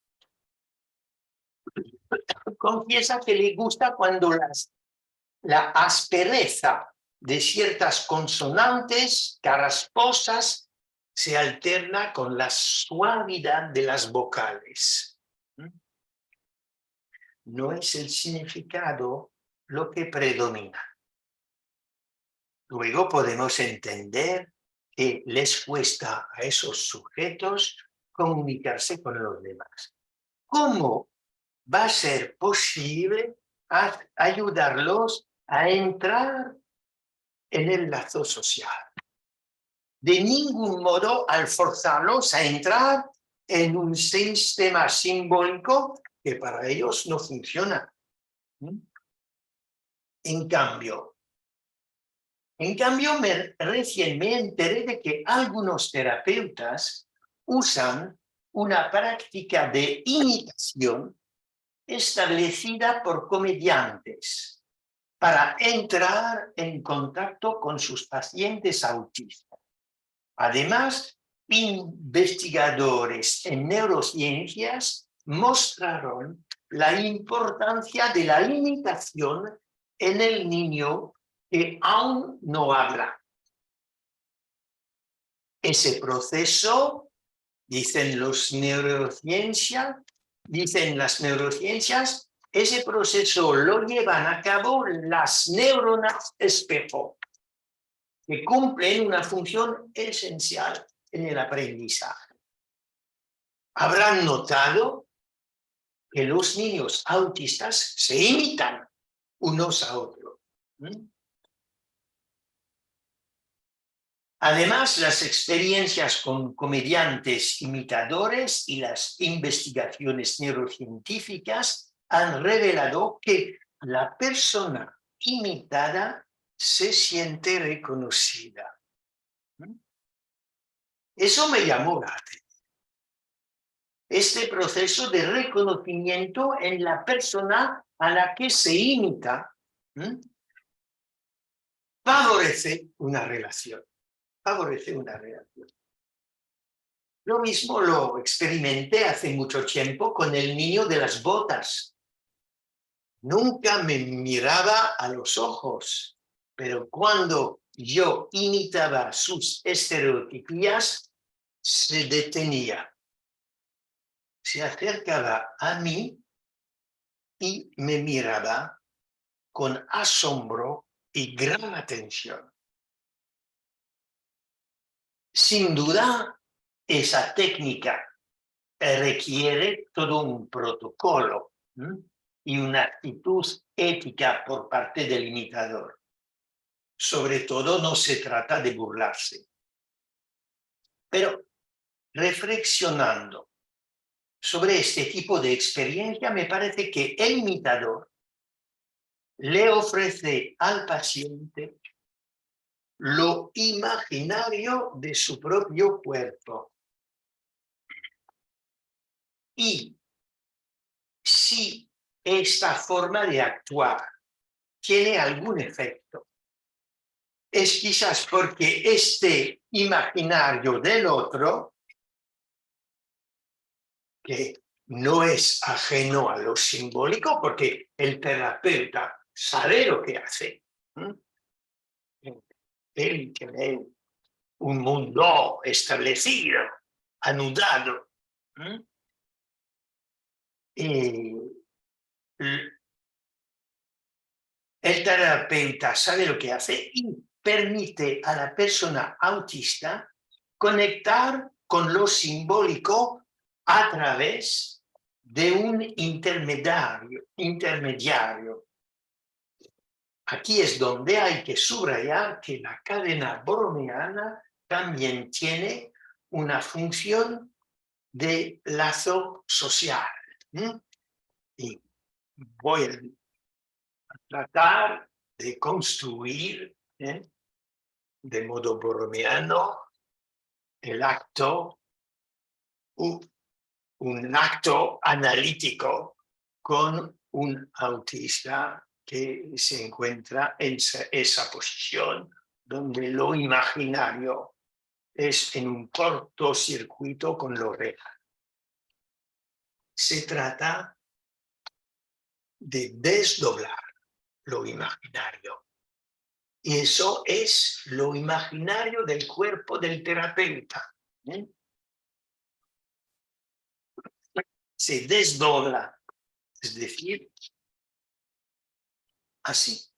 Confiesa que le gusta cuando la aspereza de ciertas consonantes carrasposas se alterna con la suavidad de las vocales. No es el significado lo que predomina. Luego podemos entender que les cuesta a esos sujetos comunicarse con los demás. ¿Cómo va a ser posible ayudarlos a entrar en el lazo social? De ningún modo al forzarlos a entrar en un sistema simbólico que para ellos no funciona. En cambio, recién me enteré de que algunos terapeutas usan una práctica de imitación establecida por comediantes para entrar en contacto con sus pacientes autistas. Además, investigadores en neurociencias mostraron la importancia de la limitación en el niño que aún no habla. Ese proceso, dicen las neurociencias, ese proceso lo llevan a cabo las neuronas espejo, que cumplen una función esencial en el aprendizaje. Habrán notado que los niños autistas se imitan unos a otros. Además, las experiencias con comediantes imitadores y las investigaciones neurocientíficas han revelado que la persona imitada se siente reconocida. Eso me llamó la atención. Este proceso de reconocimiento en la persona a la que se imita favorece una relación. Lo mismo lo experimenté hace mucho tiempo con el niño de las botas. Nunca me miraba a los ojos, pero cuando yo imitaba sus estereotipías, se detenía. Se acercaba a mí y me miraba con asombro y gran atención. Sin duda, esa técnica requiere todo un protocolo y una actitud ética por parte del imitador. Sobre todo, no se trata de burlarse. Pero reflexionando sobre este tipo de experiencia, me parece que el imitador le ofrece al paciente lo imaginario de su propio cuerpo. Y si esta forma de actuar tiene algún efecto, es quizás porque este imaginario del otro, que no es ajeno a lo simbólico, porque el terapeuta sabe lo que hace. Él tiene un mundo establecido, anudado. El terapeuta sabe lo que hace y permite a la persona autista conectar con lo simbólico a través de un intermediario. Aquí es donde hay que subrayar que la cadena borromeana también tiene una función de lazo social. Y voy a tratar de construir de modo borromeano el acto, un acto analítico con un autista que se encuentra en esa posición donde lo imaginario es en un cortocircuito con lo real. Se trata de desdoblar lo imaginario. Y eso es lo imaginario del cuerpo del terapeuta. Se desdobla, es decir, así.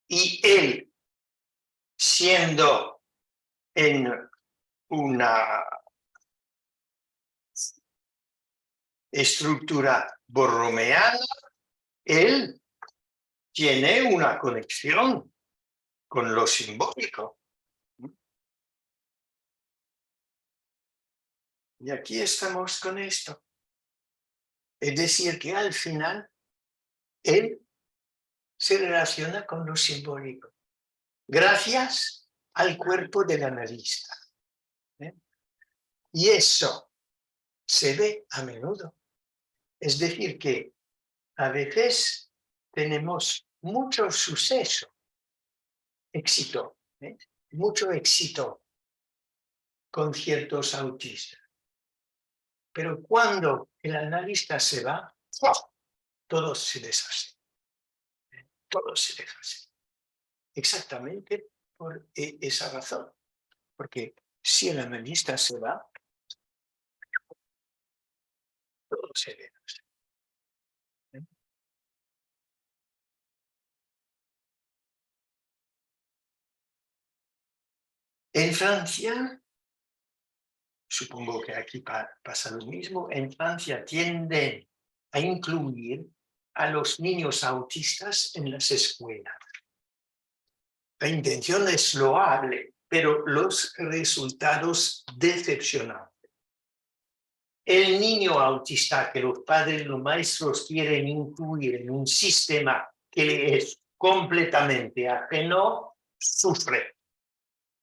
Y él, siendo en una estructura borromeana, él tiene una conexión con lo simbólico. Y aquí estamos con esto. Es decir, que al final él se relaciona con lo simbólico, gracias al cuerpo del analista. Y eso se ve a menudo. Es decir, que a veces tenemos mucho suceso, éxito, mucho éxito con ciertos autistas. Pero cuando el analista se va, todo se deshace. Todo se deshace. Exactamente por esa razón. Porque si el analista se va, todo se deshace. En Francia, supongo que aquí pasa lo mismo, en Francia tienden a incluir a los niños autistas en las escuelas. La intención es loable, pero los resultados decepcionantes. El niño autista que los padres y los maestros quieren incluir en un sistema que le es completamente ajeno, sufre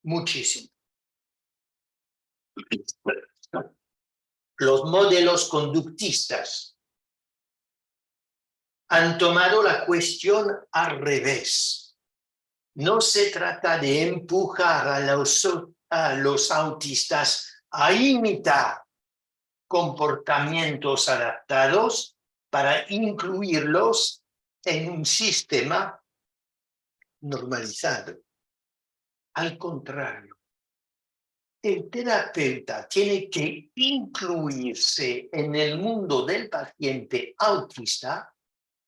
muchísimo. Los modelos conductistas han tomado la cuestión al revés. No se trata de empujar a los autistas a imitar comportamientos adaptados para incluirlos en un sistema normalizado. Al contrario, el terapeuta tiene que incluirse en el mundo del paciente autista,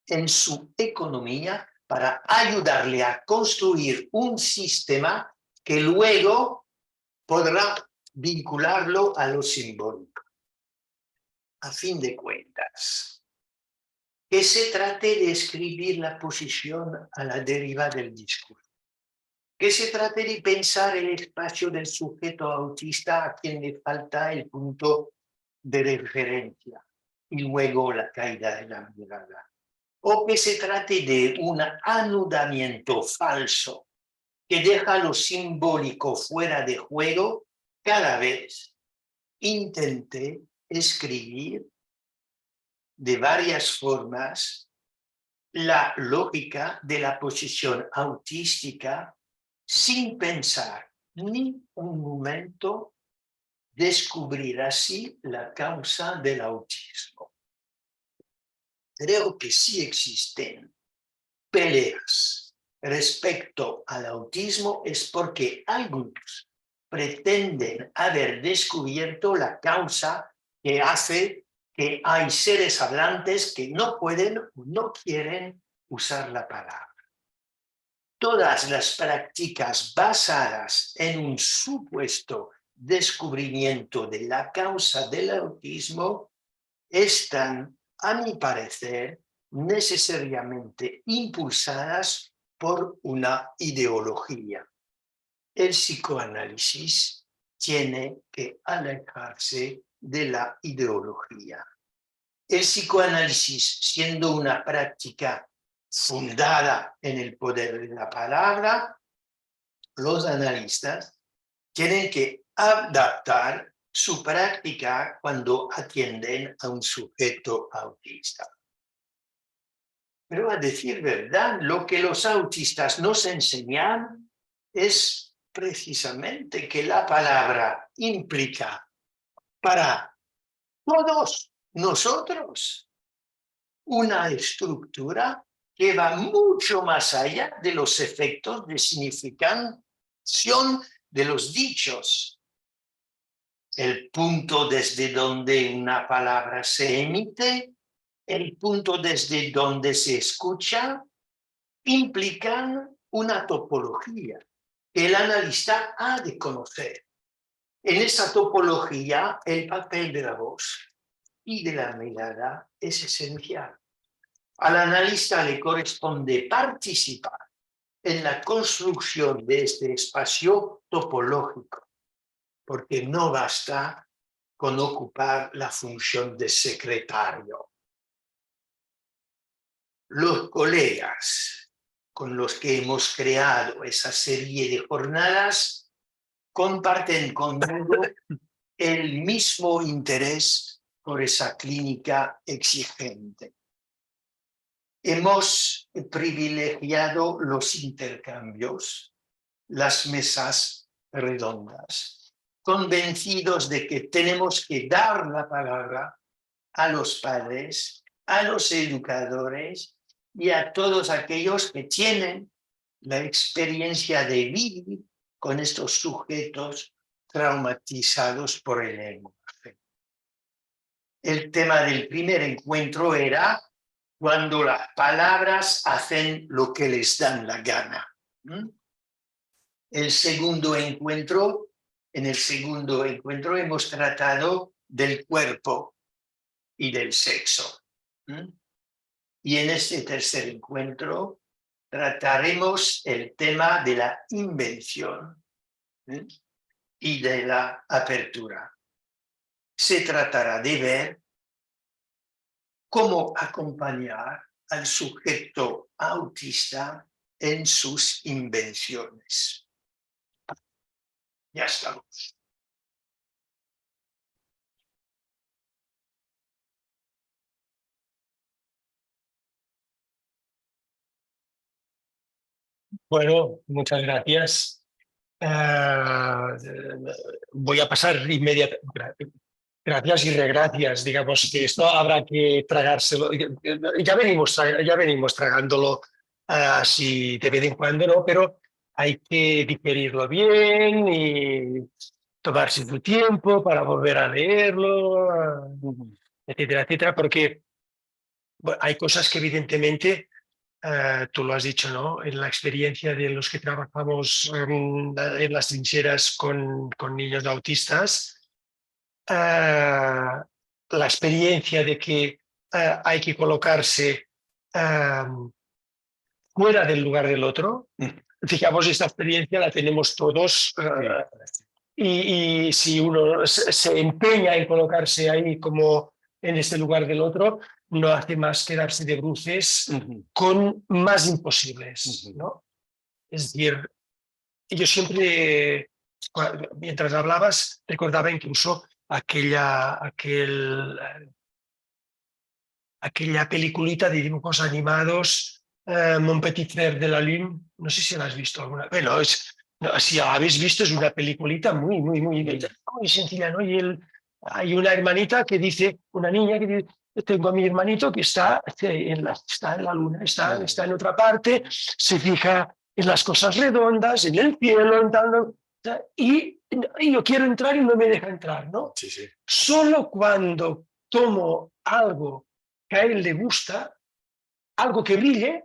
en su economía, para ayudarle a construir un sistema que luego podrá vincularlo a lo simbólico. A fin de cuentas, que se trate de escribir la posición a la deriva del discurso, que se trate de pensar el espacio del sujeto autista a quien le falta el punto de referencia y luego la caída de la mirada, o que se trate de un anudamiento falso que deja lo simbólico fuera de juego. Cada vez intenté escribir de varias formas la lógica de la posición autística sin pensar ni un momento descubrir así la causa del autismo. Creo que sí existen peleas respecto al autismo es porque algunos pretenden haber descubierto la causa que hace que hay seres hablantes que no pueden o no quieren usar la palabra. Todas las prácticas basadas en un supuesto descubrimiento de la causa del autismo están, a mi parecer, necesariamente impulsadas por una ideología. El psicoanálisis tiene que alejarse de la ideología. El psicoanálisis, siendo una práctica fundada en el poder de la palabra, los analistas tienen que adaptar su práctica cuando atienden a un sujeto autista. Pero a decir verdad, lo que los autistas nos enseñan es precisamente que la palabra implica para todos nosotros una estructura que va mucho más allá de los efectos de significación de los dichos. El punto desde donde una palabra se emite, el punto desde donde se escucha, implican una topología que el analista ha de conocer. En esa topología, el papel de la voz y de la mirada es esencial. Al analista le corresponde participar en la construcción de este espacio topológico, porque no basta con ocupar la función de secretario. Los colegas con los que hemos creado esa serie de jornadas comparten conmigo el mismo interés por esa clínica exigente. Hemos privilegiado los intercambios, las mesas redondas, convencidos de que tenemos que dar la palabra a los padres, a los educadores y a todos aquellos que tienen la experiencia de vivir con estos sujetos traumatizados por el lenguaje. El tema del primer encuentro era cuando las palabras hacen lo que les dan la gana. El segundo encuentro, en el segundo encuentro hemos tratado del cuerpo y del sexo. Y en este tercer encuentro trataremos el tema de la invención y de la apertura. Se tratará de ver cómo acompañar al sujeto autista en sus invenciones. Ya estamos. Bueno, muchas gracias. Voy a pasar inmediatamente. Gracias y regracias. Digamos que esto habrá que tragárselo. Ya venimos tragándolo así de vez en cuando, ¿no? Pero hay que digerirlo bien y tomarse su tiempo para volver a leerlo, etcétera, etcétera, porque bueno, hay cosas que evidentemente tú lo has dicho, ¿no? En la experiencia de los que trabajamos en las trincheras con niños autistas, la experiencia de que hay que colocarse fuera del lugar del otro. Digamos, esta experiencia la tenemos todos y si uno se empeña en colocarse ahí como en este lugar del otro, no hace más que darse de bruces con más imposibles, ¿no? Es decir, yo siempre, mientras hablabas, recordaba incluso aquella peliculita de dibujos animados, Mon Petit Frère de la Lune, no sé si la has visto alguna. Bueno, si la habéis visto, es una peliculita muy sencilla, ¿no? Y hay una hermanita que dice, una niña que dice, tengo a mi hermanito que está en la luna, está en otra parte, se fija en las cosas redondas, en el cielo, y yo quiero entrar y no me deja entrar, ¿no? Sí, sí. Solo cuando tomo algo que a él le gusta, algo que brille,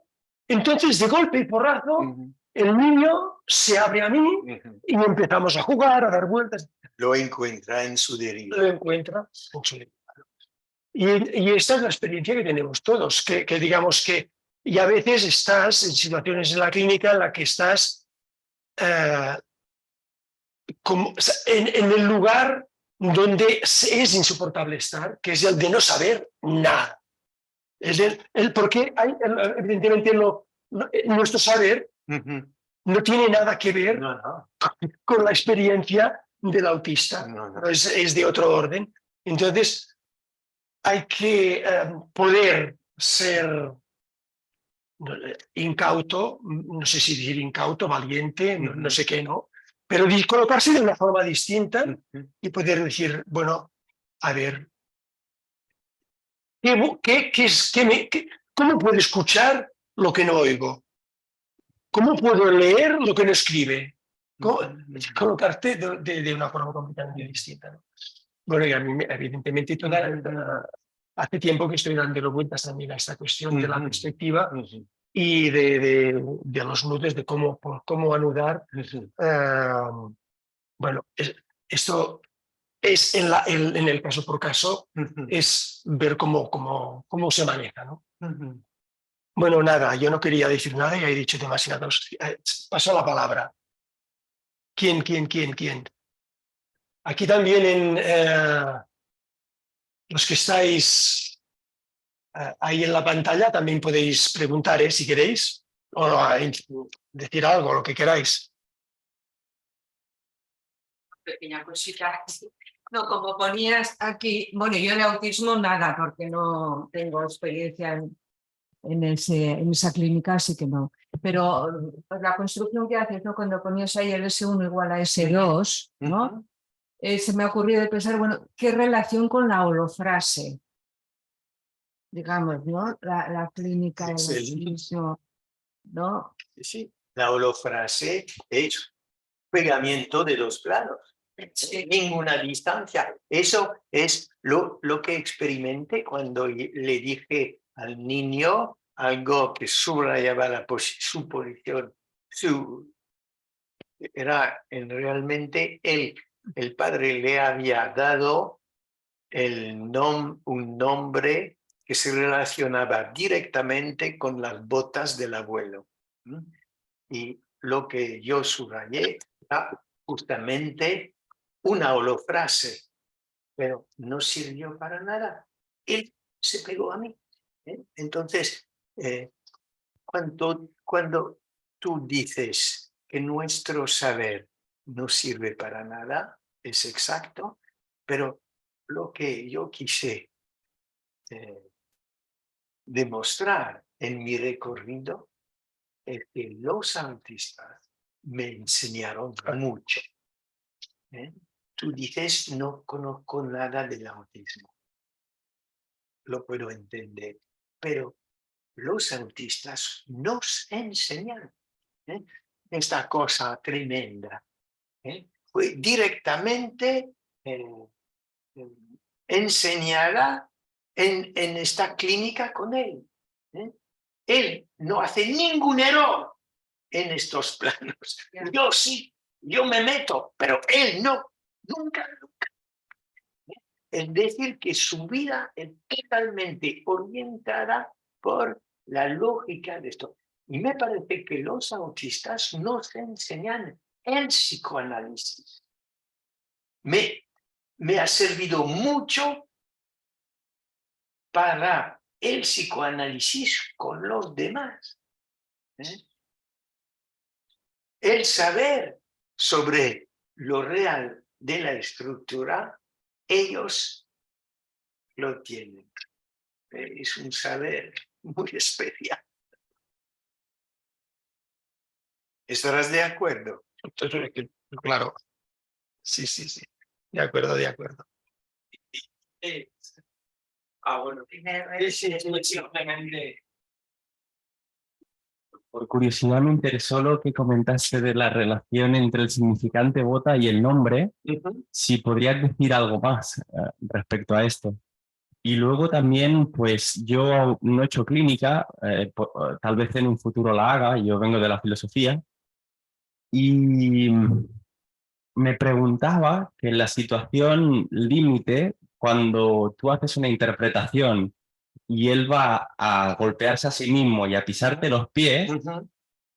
entonces de golpe y porrazo el niño se abre a mí y empezamos a jugar, a dar vueltas. Lo encuentra en su deriva. Lo encuentra en su deriva. Y esta es la experiencia que tenemos todos, que digamos que, y a veces estás en situaciones en la clínica en la que estás en el lugar donde es insoportable estar, que es el de no saber nada. Es porque evidentemente nuestro saber no tiene nada que ver con la experiencia del autista, es de otro orden. Entonces, hay que poder ser incauto, no sé si decir incauto, valiente, no sé qué, ¿no? Pero colocarse de una forma distinta y poder decir, bueno, a ver, ¿cómo puedo escuchar lo que no oigo? ¿Cómo puedo leer lo que no escribe? Colocarte de una forma completamente distinta, ¿no? Bueno, y a mí, evidentemente, hace tiempo que estoy dando vueltas también a esta cuestión de la perspectiva y de los nudos, de cómo anudar. Bueno, esto es en el caso por caso, es ver cómo se maneja, ¿no? Bueno, nada, yo no quería decir nada y he dicho demasiados. Paso la palabra. ¿Quién? Aquí también los que estáis ahí en la pantalla también podéis preguntar, si queréis, o decir algo, lo que queráis. Pequeña cosita. No, como ponías aquí, bueno, yo de autismo nada, porque no tengo experiencia en esa clínica, así que no. Pero pues, la construcción que haces, ¿no? Cuando ponías ahí el S1 igual a S2, ¿no? se me ha ocurrido pensar, bueno, ¿qué relación con la holofrase? Digamos, ¿no? La clínica del autismo, ¿no? Sí, la holofrase es pegamiento de los planos. Sin ninguna distancia. Eso es lo que experimenté cuando le dije al niño algo que subrayaba su posición. Era realmente el padre le había dado un nombre que se relacionaba directamente con las botas del abuelo. Y lo que yo subrayé era justamente una holofrase, pero no sirvió para nada. Él se pegó a mí. Entonces, cuando tú dices que nuestro saber no sirve para nada, es exacto, pero lo que yo quise demostrar en mi recorrido es que los autistas me enseñaron mucho. Tú dices, no conozco nada del autismo. Lo puedo entender, pero los autistas nos enseñan esta cosa tremenda. Fue directamente enseñada en esta clínica con él. Él no hace ningún error en estos planos. Yo sí, yo me meto, pero él no, nunca. Es decir, que su vida es totalmente orientada por la lógica de esto. Y me parece que los autistas nos enseñan el psicoanálisis. Me ha servido mucho para el psicoanálisis con los demás. El saber sobre lo real de la estructura, ellos lo tienen. Es un saber muy especial. ¿Estarás de acuerdo? Claro. Sí, sí, sí. De acuerdo, de acuerdo. Bueno. Simplemente. Por curiosidad me interesó lo que comentaste de la relación entre el significante bota y el nombre. Si podrías decir algo más respecto a esto. Y luego también, pues yo no he hecho clínica, tal vez en un futuro la haga, yo vengo de la filosofía, y me preguntaba que en la situación límite, cuando tú haces una interpretación y él va a golpearse a sí mismo y a pisarte los pies,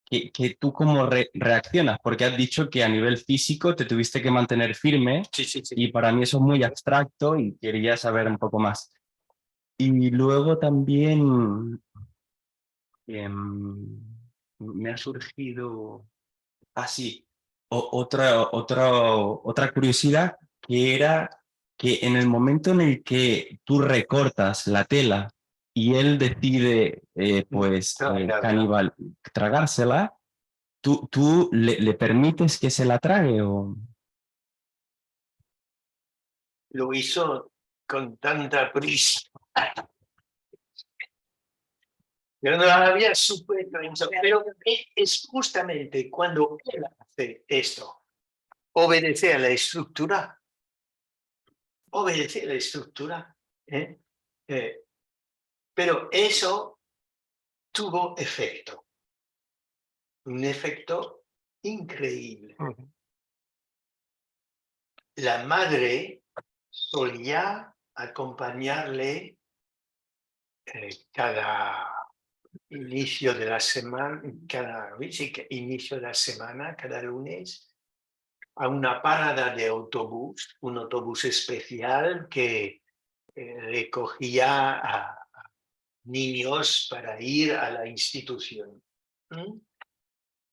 que tú cómo reaccionas, porque has dicho que a nivel físico te tuviste que mantener firme, Sí. y para mí eso es muy abstracto y quería saber un poco más. Y luego también me ha surgido así otra curiosidad, que era que en el momento en el que tú recortas la tela y él decide tragársela, ¿tú le permites que se la trague o...? Lo hizo con tanta prisa. Yo no había supuesto eso, pero es justamente cuando él hace esto, obedece a la estructura. Obedece a la estructura. Pero eso tuvo efecto. Un efecto increíble. La madre solía acompañarle cada inicio de la semana, inicio de la semana, cada lunes, a una parada de autobús, un autobús especial que recogía a niños para ir a la institución.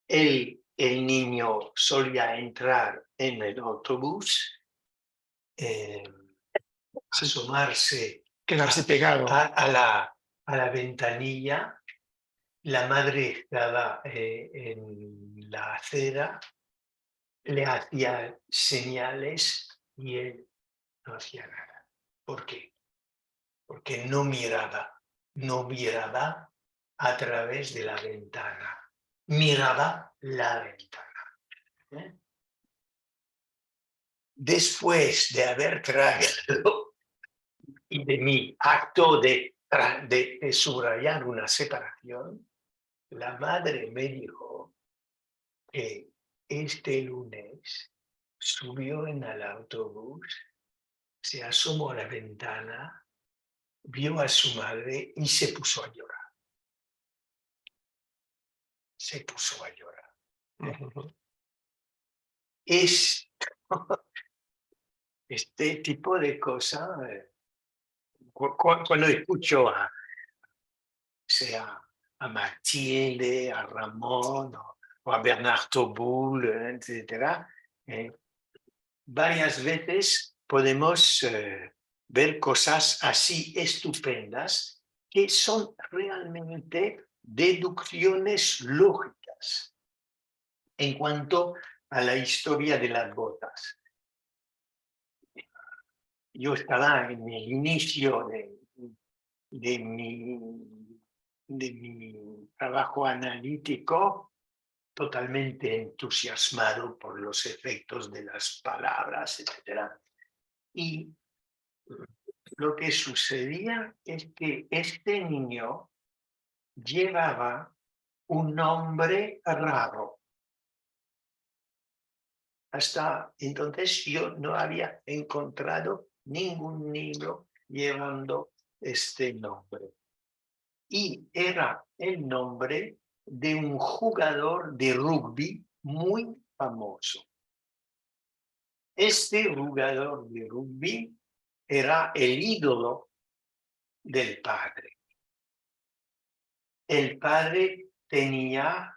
El niño solía entrar en el autobús, asomarse, Quedarse pegado. a la ventanilla. La madre estaba en la acera, le hacía señales y él no hacía nada. ¿Por qué? Porque no miraba a través de la ventana, miraba la ventana. ¿Eh? Después de haber tragado y de mi acto de subrayar una separación, la madre me dijo que este lunes subió en el autobús, se asomó a la ventana, vio a su madre y se puso a llorar. Se puso a llorar. Este tipo de cosas, cuando escucho sea a Matilde, a Ramón o a Bernard Taubul, etc., varias veces podemos ver cosas así estupendas que son realmente deducciones lógicas en cuanto a la historia de las botas. Yo estaba en el inicio de mi trabajo analítico, totalmente entusiasmado por los efectos de las palabras, etc. Y lo que sucedía es que este niño llevaba un nombre raro. Hasta entonces yo no había encontrado ningún libro llevando este nombre. Y era el nombre de un jugador de rugby muy famoso. Este jugador de rugby era el ídolo del padre. El padre tenía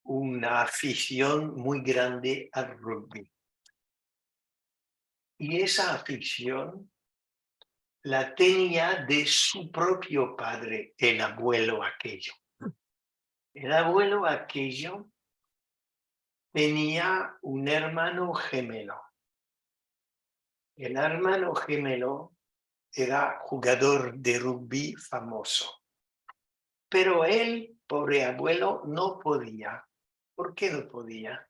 una afición muy grande al rugby. Y esa afición la tenía de su propio padre, el abuelo aquello. El abuelo aquello tenía un hermano gemelo. El hermano gemelo era jugador de rugby famoso. Pero él, pobre abuelo, no podía. ¿Por qué no podía?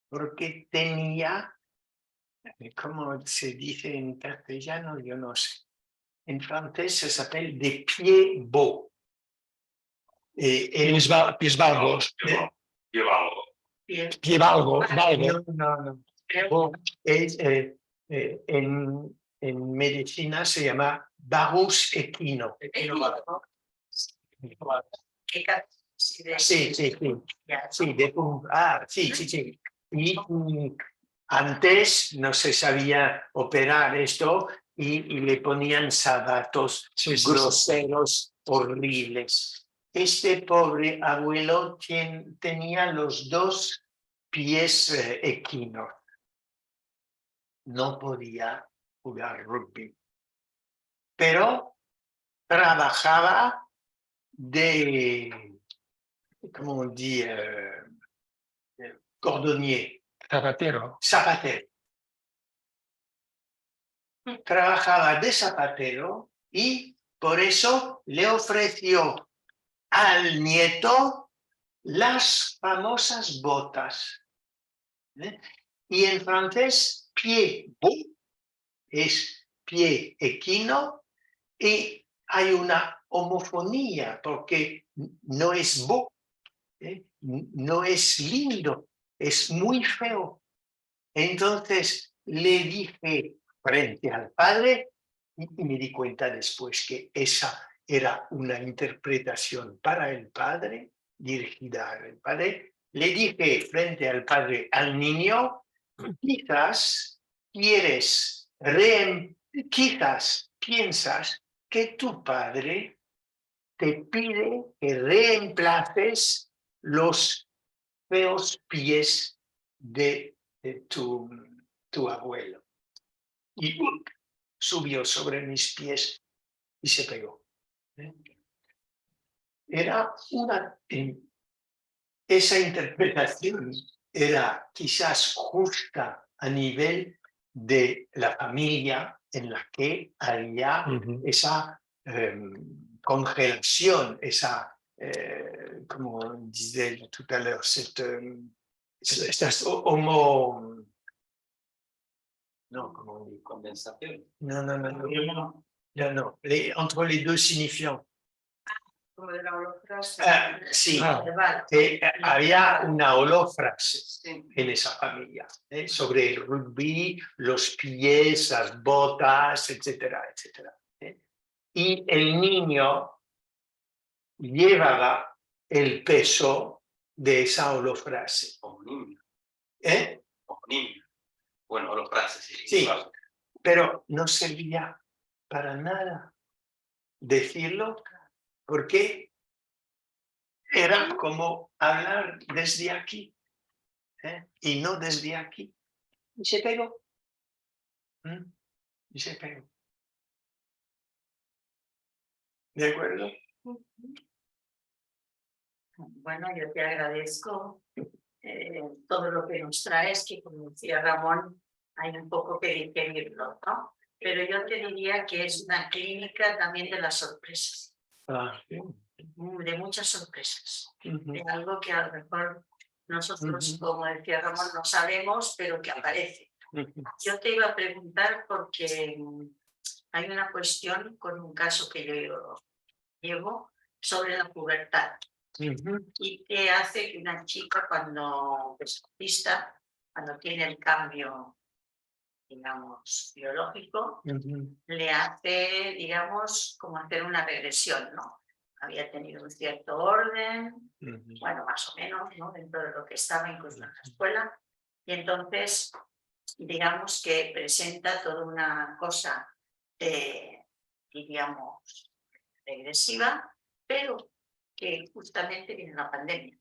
Porque tenía, ¿cómo se dice en castellano? Yo no sé. En francés se s'appelle des pieds beaux. Pies valgos. Pie valgo. No. Es, en medicina se llama varus equino. Sí, sí. Y antes no se sabía operar esto y le ponían zapatos groseros, horribles. Este pobre abuelo tenía los dos pies equinos. No podía jugar rugby. Pero trabajaba de, ¿cómo dire? Cordonnier. Zapatero. Zapatero. Trabajaba de zapatero y por eso le ofreció al nieto las famosas botas. Y en francés, pied beau es pie equino y hay una homofonía porque no es beau, no es lindo, es muy feo. Entonces le dije frente al padre y me di cuenta después que esa era una interpretación para el padre, dirigida al padre. Le dije frente al padre, al niño, quizás piensas que tu padre te pide que reemplaces los feos pies de tu abuelo. Y subió sobre mis pies y se pegó. Esa interpretación era quizás justa a nivel de la familia en la que había esa congelación, esa, como disais tout à l'heure, estas homo... No, como Condensación. no, entre les deux signifiants. Como de la holofrase. Sí, Vale. había una holófrase Sí. en esa familia, sobre el rugby, los pies, las botas, etcétera, etcétera. Y el niño llevaba el peso de esa holófrase. Como niño. ¿Eh? Como niño. Bueno, los frases, sí. Sí, pero no servía para nada decirlo, porque era como hablar desde aquí, y no desde aquí. Y se pegó. Y se pegó. ¿De acuerdo? Bueno, yo te agradezco todo lo que nos traes, que como decía Ramón, hay un poco que digerirlo, ¿no? Pero yo te diría que es una clínica también de las sorpresas, de muchas sorpresas, de algo que a lo mejor nosotros, como decía Ramón, no sabemos, pero que aparece. Yo te iba a preguntar porque hay una cuestión con un caso que yo llevo sobre la pubertad. Y qué hace que una chica cuando es autista, cuando tiene el cambio, digamos, biológico, le hace, digamos, como hacer una regresión, ¿no? Había tenido un cierto orden, bueno, más o menos, ¿no? Dentro de lo que estaba incluso en la escuela, y entonces, digamos que presenta toda una cosa, diríamos, regresiva, pero que justamente viene la pandemia.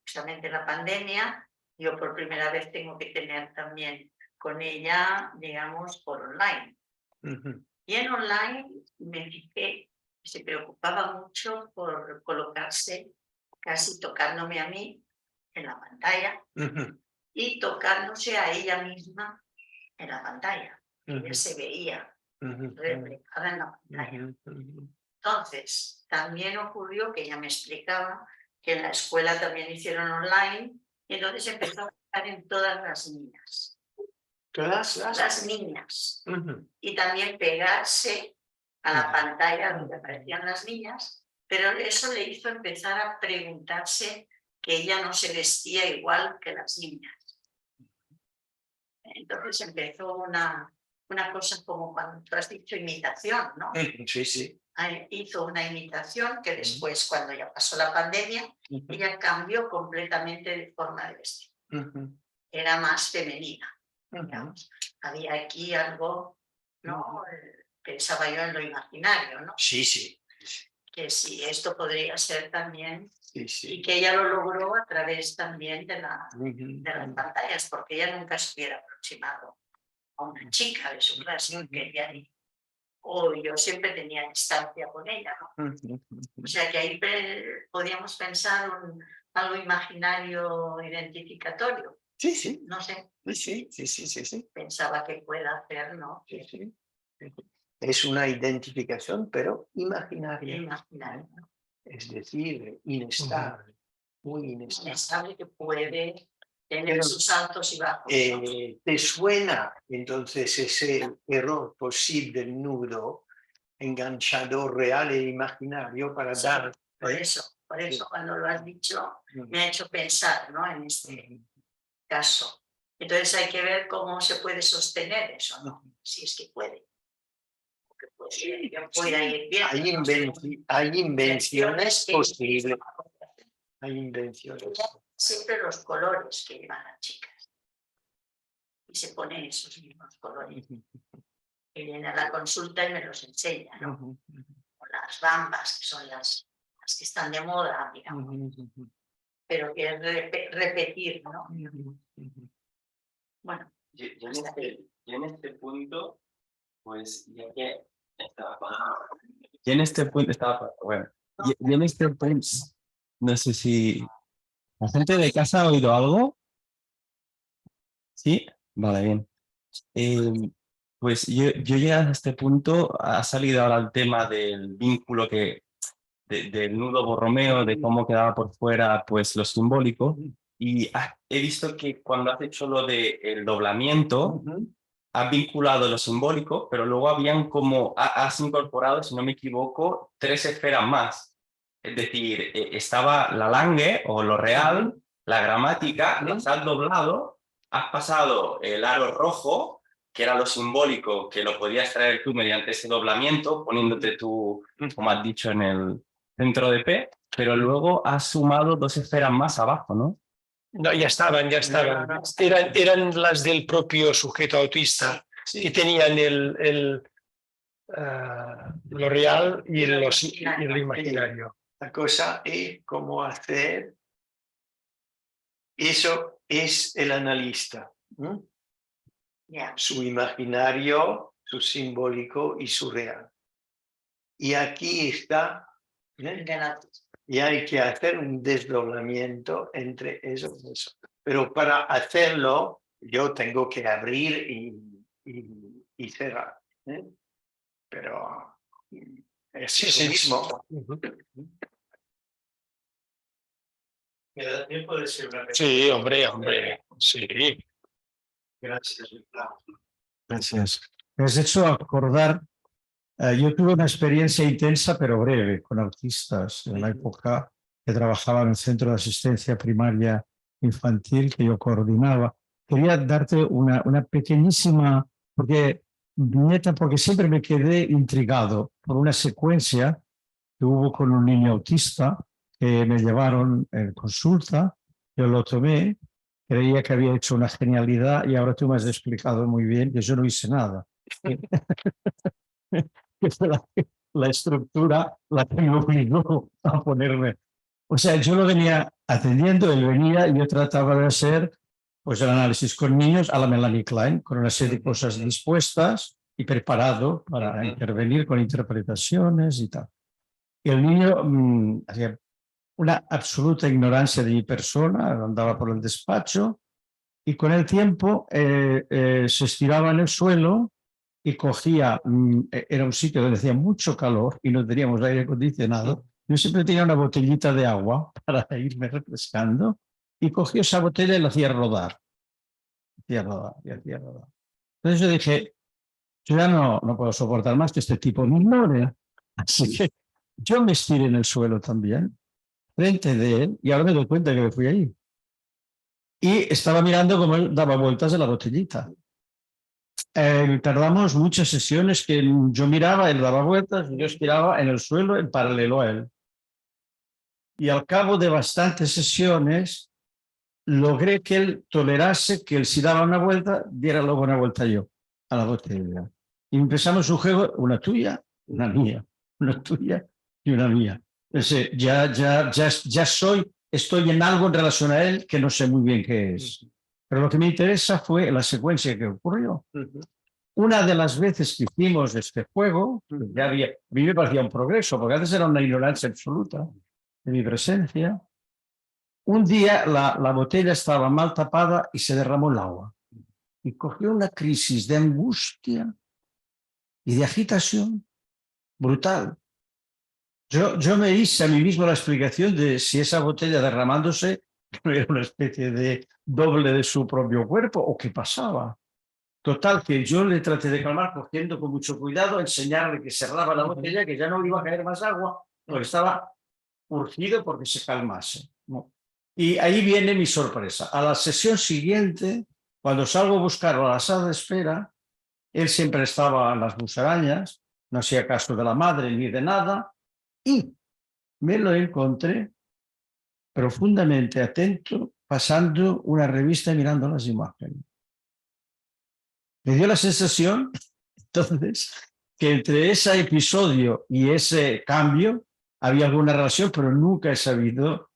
Justamente la pandemia, yo por primera vez tengo que tener también con ella, digamos, por online. Y en online me fijé que se preocupaba mucho por colocarse casi tocándome a mí en la pantalla y tocándose a ella misma en la pantalla. Ella se veía reflejada en la pantalla. Entonces, también ocurrió que ella me explicaba que en la escuela también hicieron online y entonces empezó a estar en todas las niñas. ¿Todas las niñas? Y también pegarse a la pantalla donde aparecían las niñas, pero eso le hizo empezar a preguntarse que ella no se vestía igual que las niñas. Entonces empezó una cosa como cuando tú has dicho imitación, ¿no? Sí, sí. Hizo una imitación que después, cuando ya pasó la pandemia, ella cambió completamente de forma de vestir. Era más femenina. Digamos. Había aquí algo, ¿no? Pensaba yo en lo imaginario, ¿no? Sí, sí. Que sí, esto podría ser también, Sí, sí. y que ella lo logró a través también de las pantallas, porque ella nunca se hubiera aproximado a una chica de su clase, porque ella, o yo siempre tenía distancia con ella, ¿no? O sea que ahí podíamos pensar algo imaginario identificatorio. Sí, sí. No sé. Sí. Pensaba que pueda hacer, ¿no? Sí. Es una identificación, pero imaginaria. Imaginaria, ¿no? Es decir, inestable, muy inestable. Inestable, que puede tener sus altos y bajos. ¿Te suena entonces ese error posible del nudo enganchado real e imaginario para dar? Por eso, cuando lo has dicho, me ha hecho pensar, ¿no? En este caso. Entonces hay que ver cómo se puede sostener eso, ¿no? Si es que puede. Porque puede ir bien. Hay invenciones posibles. Hay invenciones. Siempre los colores que llevan las chicas. Y se ponen esos mismos colores. Que viene a la consulta y me los enseña, ¿no? O las bambas, que son las que están de moda, digamos. Pero que es repetir, ¿no? Bueno, yo en este punto, pues ya que estaba... Y en este punto estaba... Bueno, y en este punto, no sé si... ¿La gente de casa ha oído algo? Sí, vale, bien. Pues yo llegado a este punto, ha salido ahora el tema del vínculo del nudo Borromeo, de cómo quedaba por fuera pues lo simbólico, y he visto que cuando has hecho lo del doblamiento, has vinculado lo simbólico, pero luego habían como, has incorporado, si no me equivoco, 3 esferas más. Es decir, estaba la langue o lo real, la gramática, las has doblado, has pasado el aro rojo, que era lo simbólico, que lo podías traer tú mediante ese doblamiento, poniéndote tú, como has dicho, en el centro de P, pero luego has sumado 2 esferas más abajo, ¿no? No, ya estaban. Eran las del propio sujeto autista y tenían lo real y lo imaginario. La cosa es cómo hacer. Eso es el analista. Su imaginario, su simbólico y su real. Y aquí está. Y hay que hacer un desdoblamiento entre eso y eso. Pero para hacerlo, yo tengo que abrir y cerrar. Pero es eso mismo. ¿Me da tiempo de decir una Sí, hombre. Sí. Gracias. Gracias. Me has hecho acordar, yo tuve una experiencia intensa pero breve con autistas en la época que trabajaba en el centro de asistencia primaria infantil que yo coordinaba. Quería darte una pequeñísima viñeta porque siempre me quedé intrigado por una secuencia que hubo con un niño autista que me llevaron en consulta, yo lo tomé, creía que había hecho una genialidad y ahora tú me has explicado muy bien que yo no hice nada. Que fue la estructura la que me obligó a ponerme. O sea, yo lo venía atendiendo, él venía y yo trataba de hacer pues, el análisis con niños a la Melanie Klein, con una serie de cosas dispuestas y preparado para intervenir con interpretaciones y tal. Y el niño hacía una absoluta ignorancia de mi persona, andaba por el despacho y con el tiempo se estiraba en el suelo y cogía, era un sitio donde hacía mucho calor y no teníamos aire acondicionado. Yo siempre tenía una botellita de agua para irme refrescando y cogía esa botella y la hacía rodar. Hacía rodar. Entonces yo dije, yo ya no puedo soportar más que este tipo me ignore. Así que yo me estiré en el suelo también, frente de él, y ahora me doy cuenta que me fui ahí. Y estaba mirando cómo él daba vueltas de la botellita. Tardamos muchas sesiones que yo miraba, él daba vueltas, y yo estiraba en el suelo en paralelo a él. Y al cabo de bastantes sesiones, logré que él tolerase que él si daba una vuelta, diera luego una vuelta yo a la botella. Y empezamos un juego, una tuya, una mía, una tuya y una mía. Entonces, estoy en algo en relación a él que no sé muy bien qué es. Pero lo que me interesa fue la secuencia que ocurrió. Una de las veces que hicimos este juego, a mí me parecía un progreso, porque antes era una ignorancia absoluta de mi presencia. Un día la botella estaba mal tapada y se derramó el agua. Y cogió una crisis de angustia y de agitación brutal. Yo me hice a mí mismo la explicación de si esa botella derramándose no era una especie de doble de su propio cuerpo o qué pasaba. Total, que yo le traté de calmar cogiendo con mucho cuidado, enseñarle que cerraba la botella, que ya no iba a caer más agua, porque estaba urgido porque se calmase, ¿no? Y ahí viene mi sorpresa. A la sesión siguiente, cuando salgo a buscarlo a la sala de espera, él siempre estaba en las musarañas, no hacía caso de la madre ni de nada, y me lo encontré profundamente atento, pasando una revista y mirando las imágenes. Me dio la sensación, entonces, que entre ese episodio y ese cambio había alguna relación, pero nunca he sabido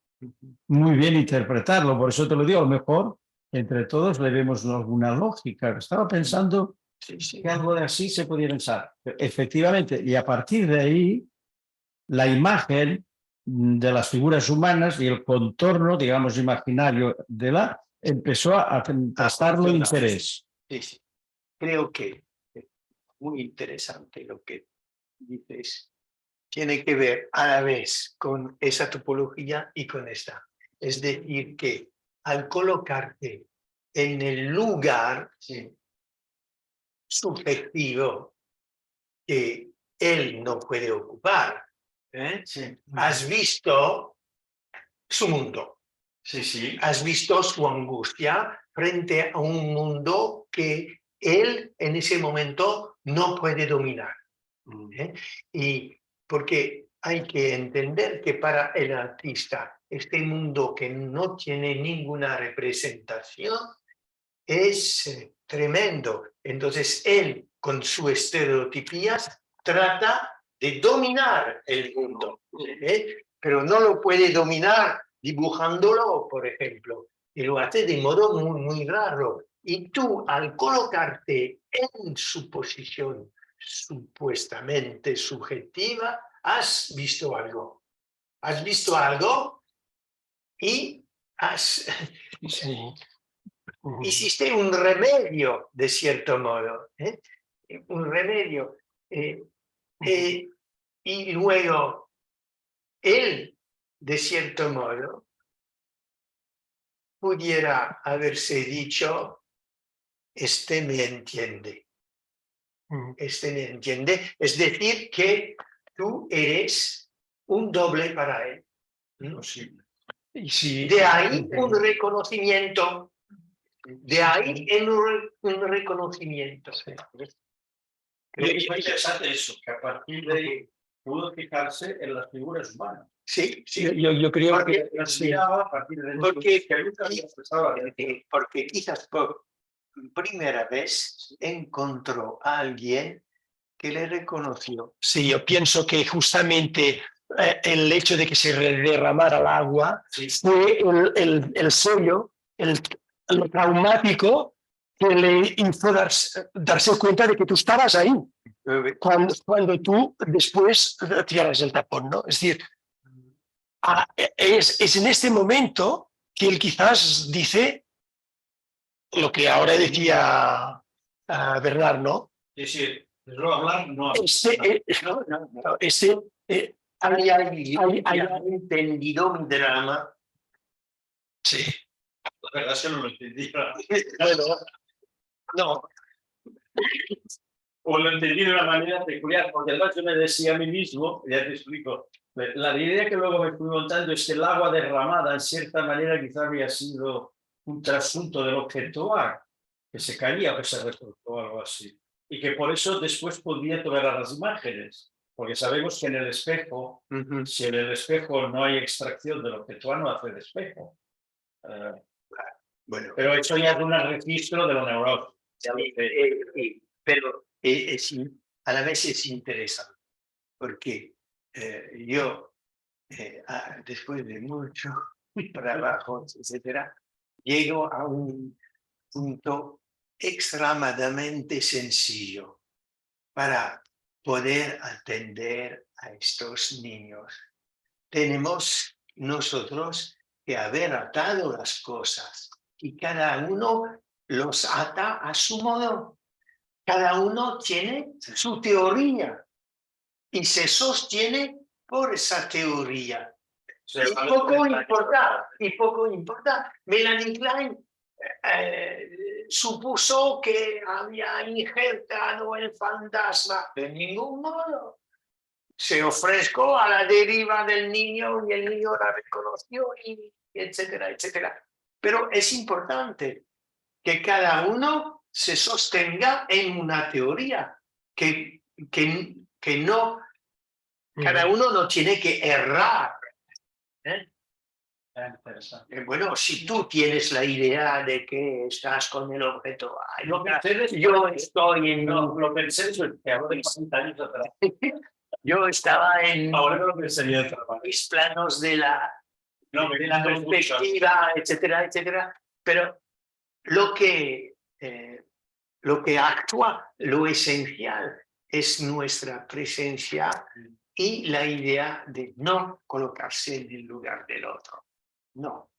muy bien interpretarlo. Por eso te lo digo, a lo mejor entre todos le vemos alguna lógica. Estaba pensando que algo de así se podía pensar. Efectivamente, y a partir de ahí, la imagen de las figuras humanas y el contorno, digamos, imaginario de empezó a prestarlo funcionar. interés. Sí, sí. Creo que es muy interesante lo que dices. Tiene que ver a la vez con esa topología y con esta. Es decir, que al colocarte en el lugar subjetivo que él no puede ocupar, has visto su mundo. Sí, sí. Has visto su angustia frente a un mundo que él en ese momento no puede dominar. Y porque hay que entender que para el artista este mundo que no tiene ninguna representación es tremendo. Entonces él con sus estereotipías trata de dominar el mundo, pero no lo puede dominar dibujándolo, por ejemplo, y lo hace de modo muy, muy raro. Y tú, al colocarte en su posición supuestamente subjetiva, has visto algo. Has visto algo y has... Hiciste un remedio, de cierto modo. Un remedio. Y luego, él, de cierto modo, pudiera haberse dicho, este me entiende. Este me entiende. Es decir, que tú eres un doble para él. De ahí un reconocimiento. De ahí un reconocimiento. Creo que es muy interesante eso, que a partir de ahí pudo fijarse en las figuras humanas. Sí, sí. Yo creo Porque, que Las sí. miraba a partir de porque quizás por primera vez encontró a alguien que le reconoció. Sí, yo pienso que justamente el hecho de que se derramara el agua fue el sello, lo traumático que le hizo darse cuenta de que tú estabas ahí cuando tú después tiras el tapón, ¿no? Es decir, es en este momento que él quizás dice lo que ahora decía Bernard, ¿no? Es decir, no hablar, no hablar. Haya entendido mi drama. Sí. La verdad es que no lo entendí. Bueno, no. O lo entendí de una manera peculiar, porque además yo me decía a mí mismo, ya te explico, la idea que luego me fui montando es que el agua derramada en cierta manera quizá había sido un trasunto del objeto A, que se caía o que se recortó o algo así. Y que por eso después podía tolerar las imágenes, porque sabemos que en el espejo, si en el espejo no hay extracción del objeto A, no hace de espejo. Bueno, Pero eso ya es un registro de lo neurótico. pero a la vez es interesante, porque yo, después de mucho trabajo, etcétera, llego a un punto extremadamente sencillo para poder atender a estos niños. Tenemos nosotros que haber atado las cosas y cada uno los ata a su modo. Cada uno tiene su teoría y se sostiene por esa teoría. Y poco importa. Melanie Klein supuso que había injertado el fantasma. De ningún modo. Se ofrezco a la deriva del niño y el niño la reconoció, y etcétera, etcétera. Pero es importante que cada uno se sostenga en una teoría, que no, cada uno no tiene que errar. Bueno, si tú tienes la idea de que estás con el objeto A, yo estoy en... No, lo pensé que ahora de 40 años atrás. Yo estaba en Ahora no lo pensaría de otra manera. mis planos de la No, perspectiva, etcétera, etcétera. Pero lo que actúa, lo esencial, es nuestra presencia y la idea de no colocarse en el lugar del otro. No.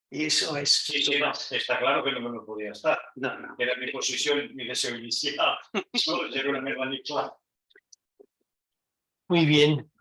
Y eso es... Sí, sí, no, está claro que no me lo podía estar. No, no. Era mi posición, mi deseo inicial. Solo era una mera lectura. Muy bien.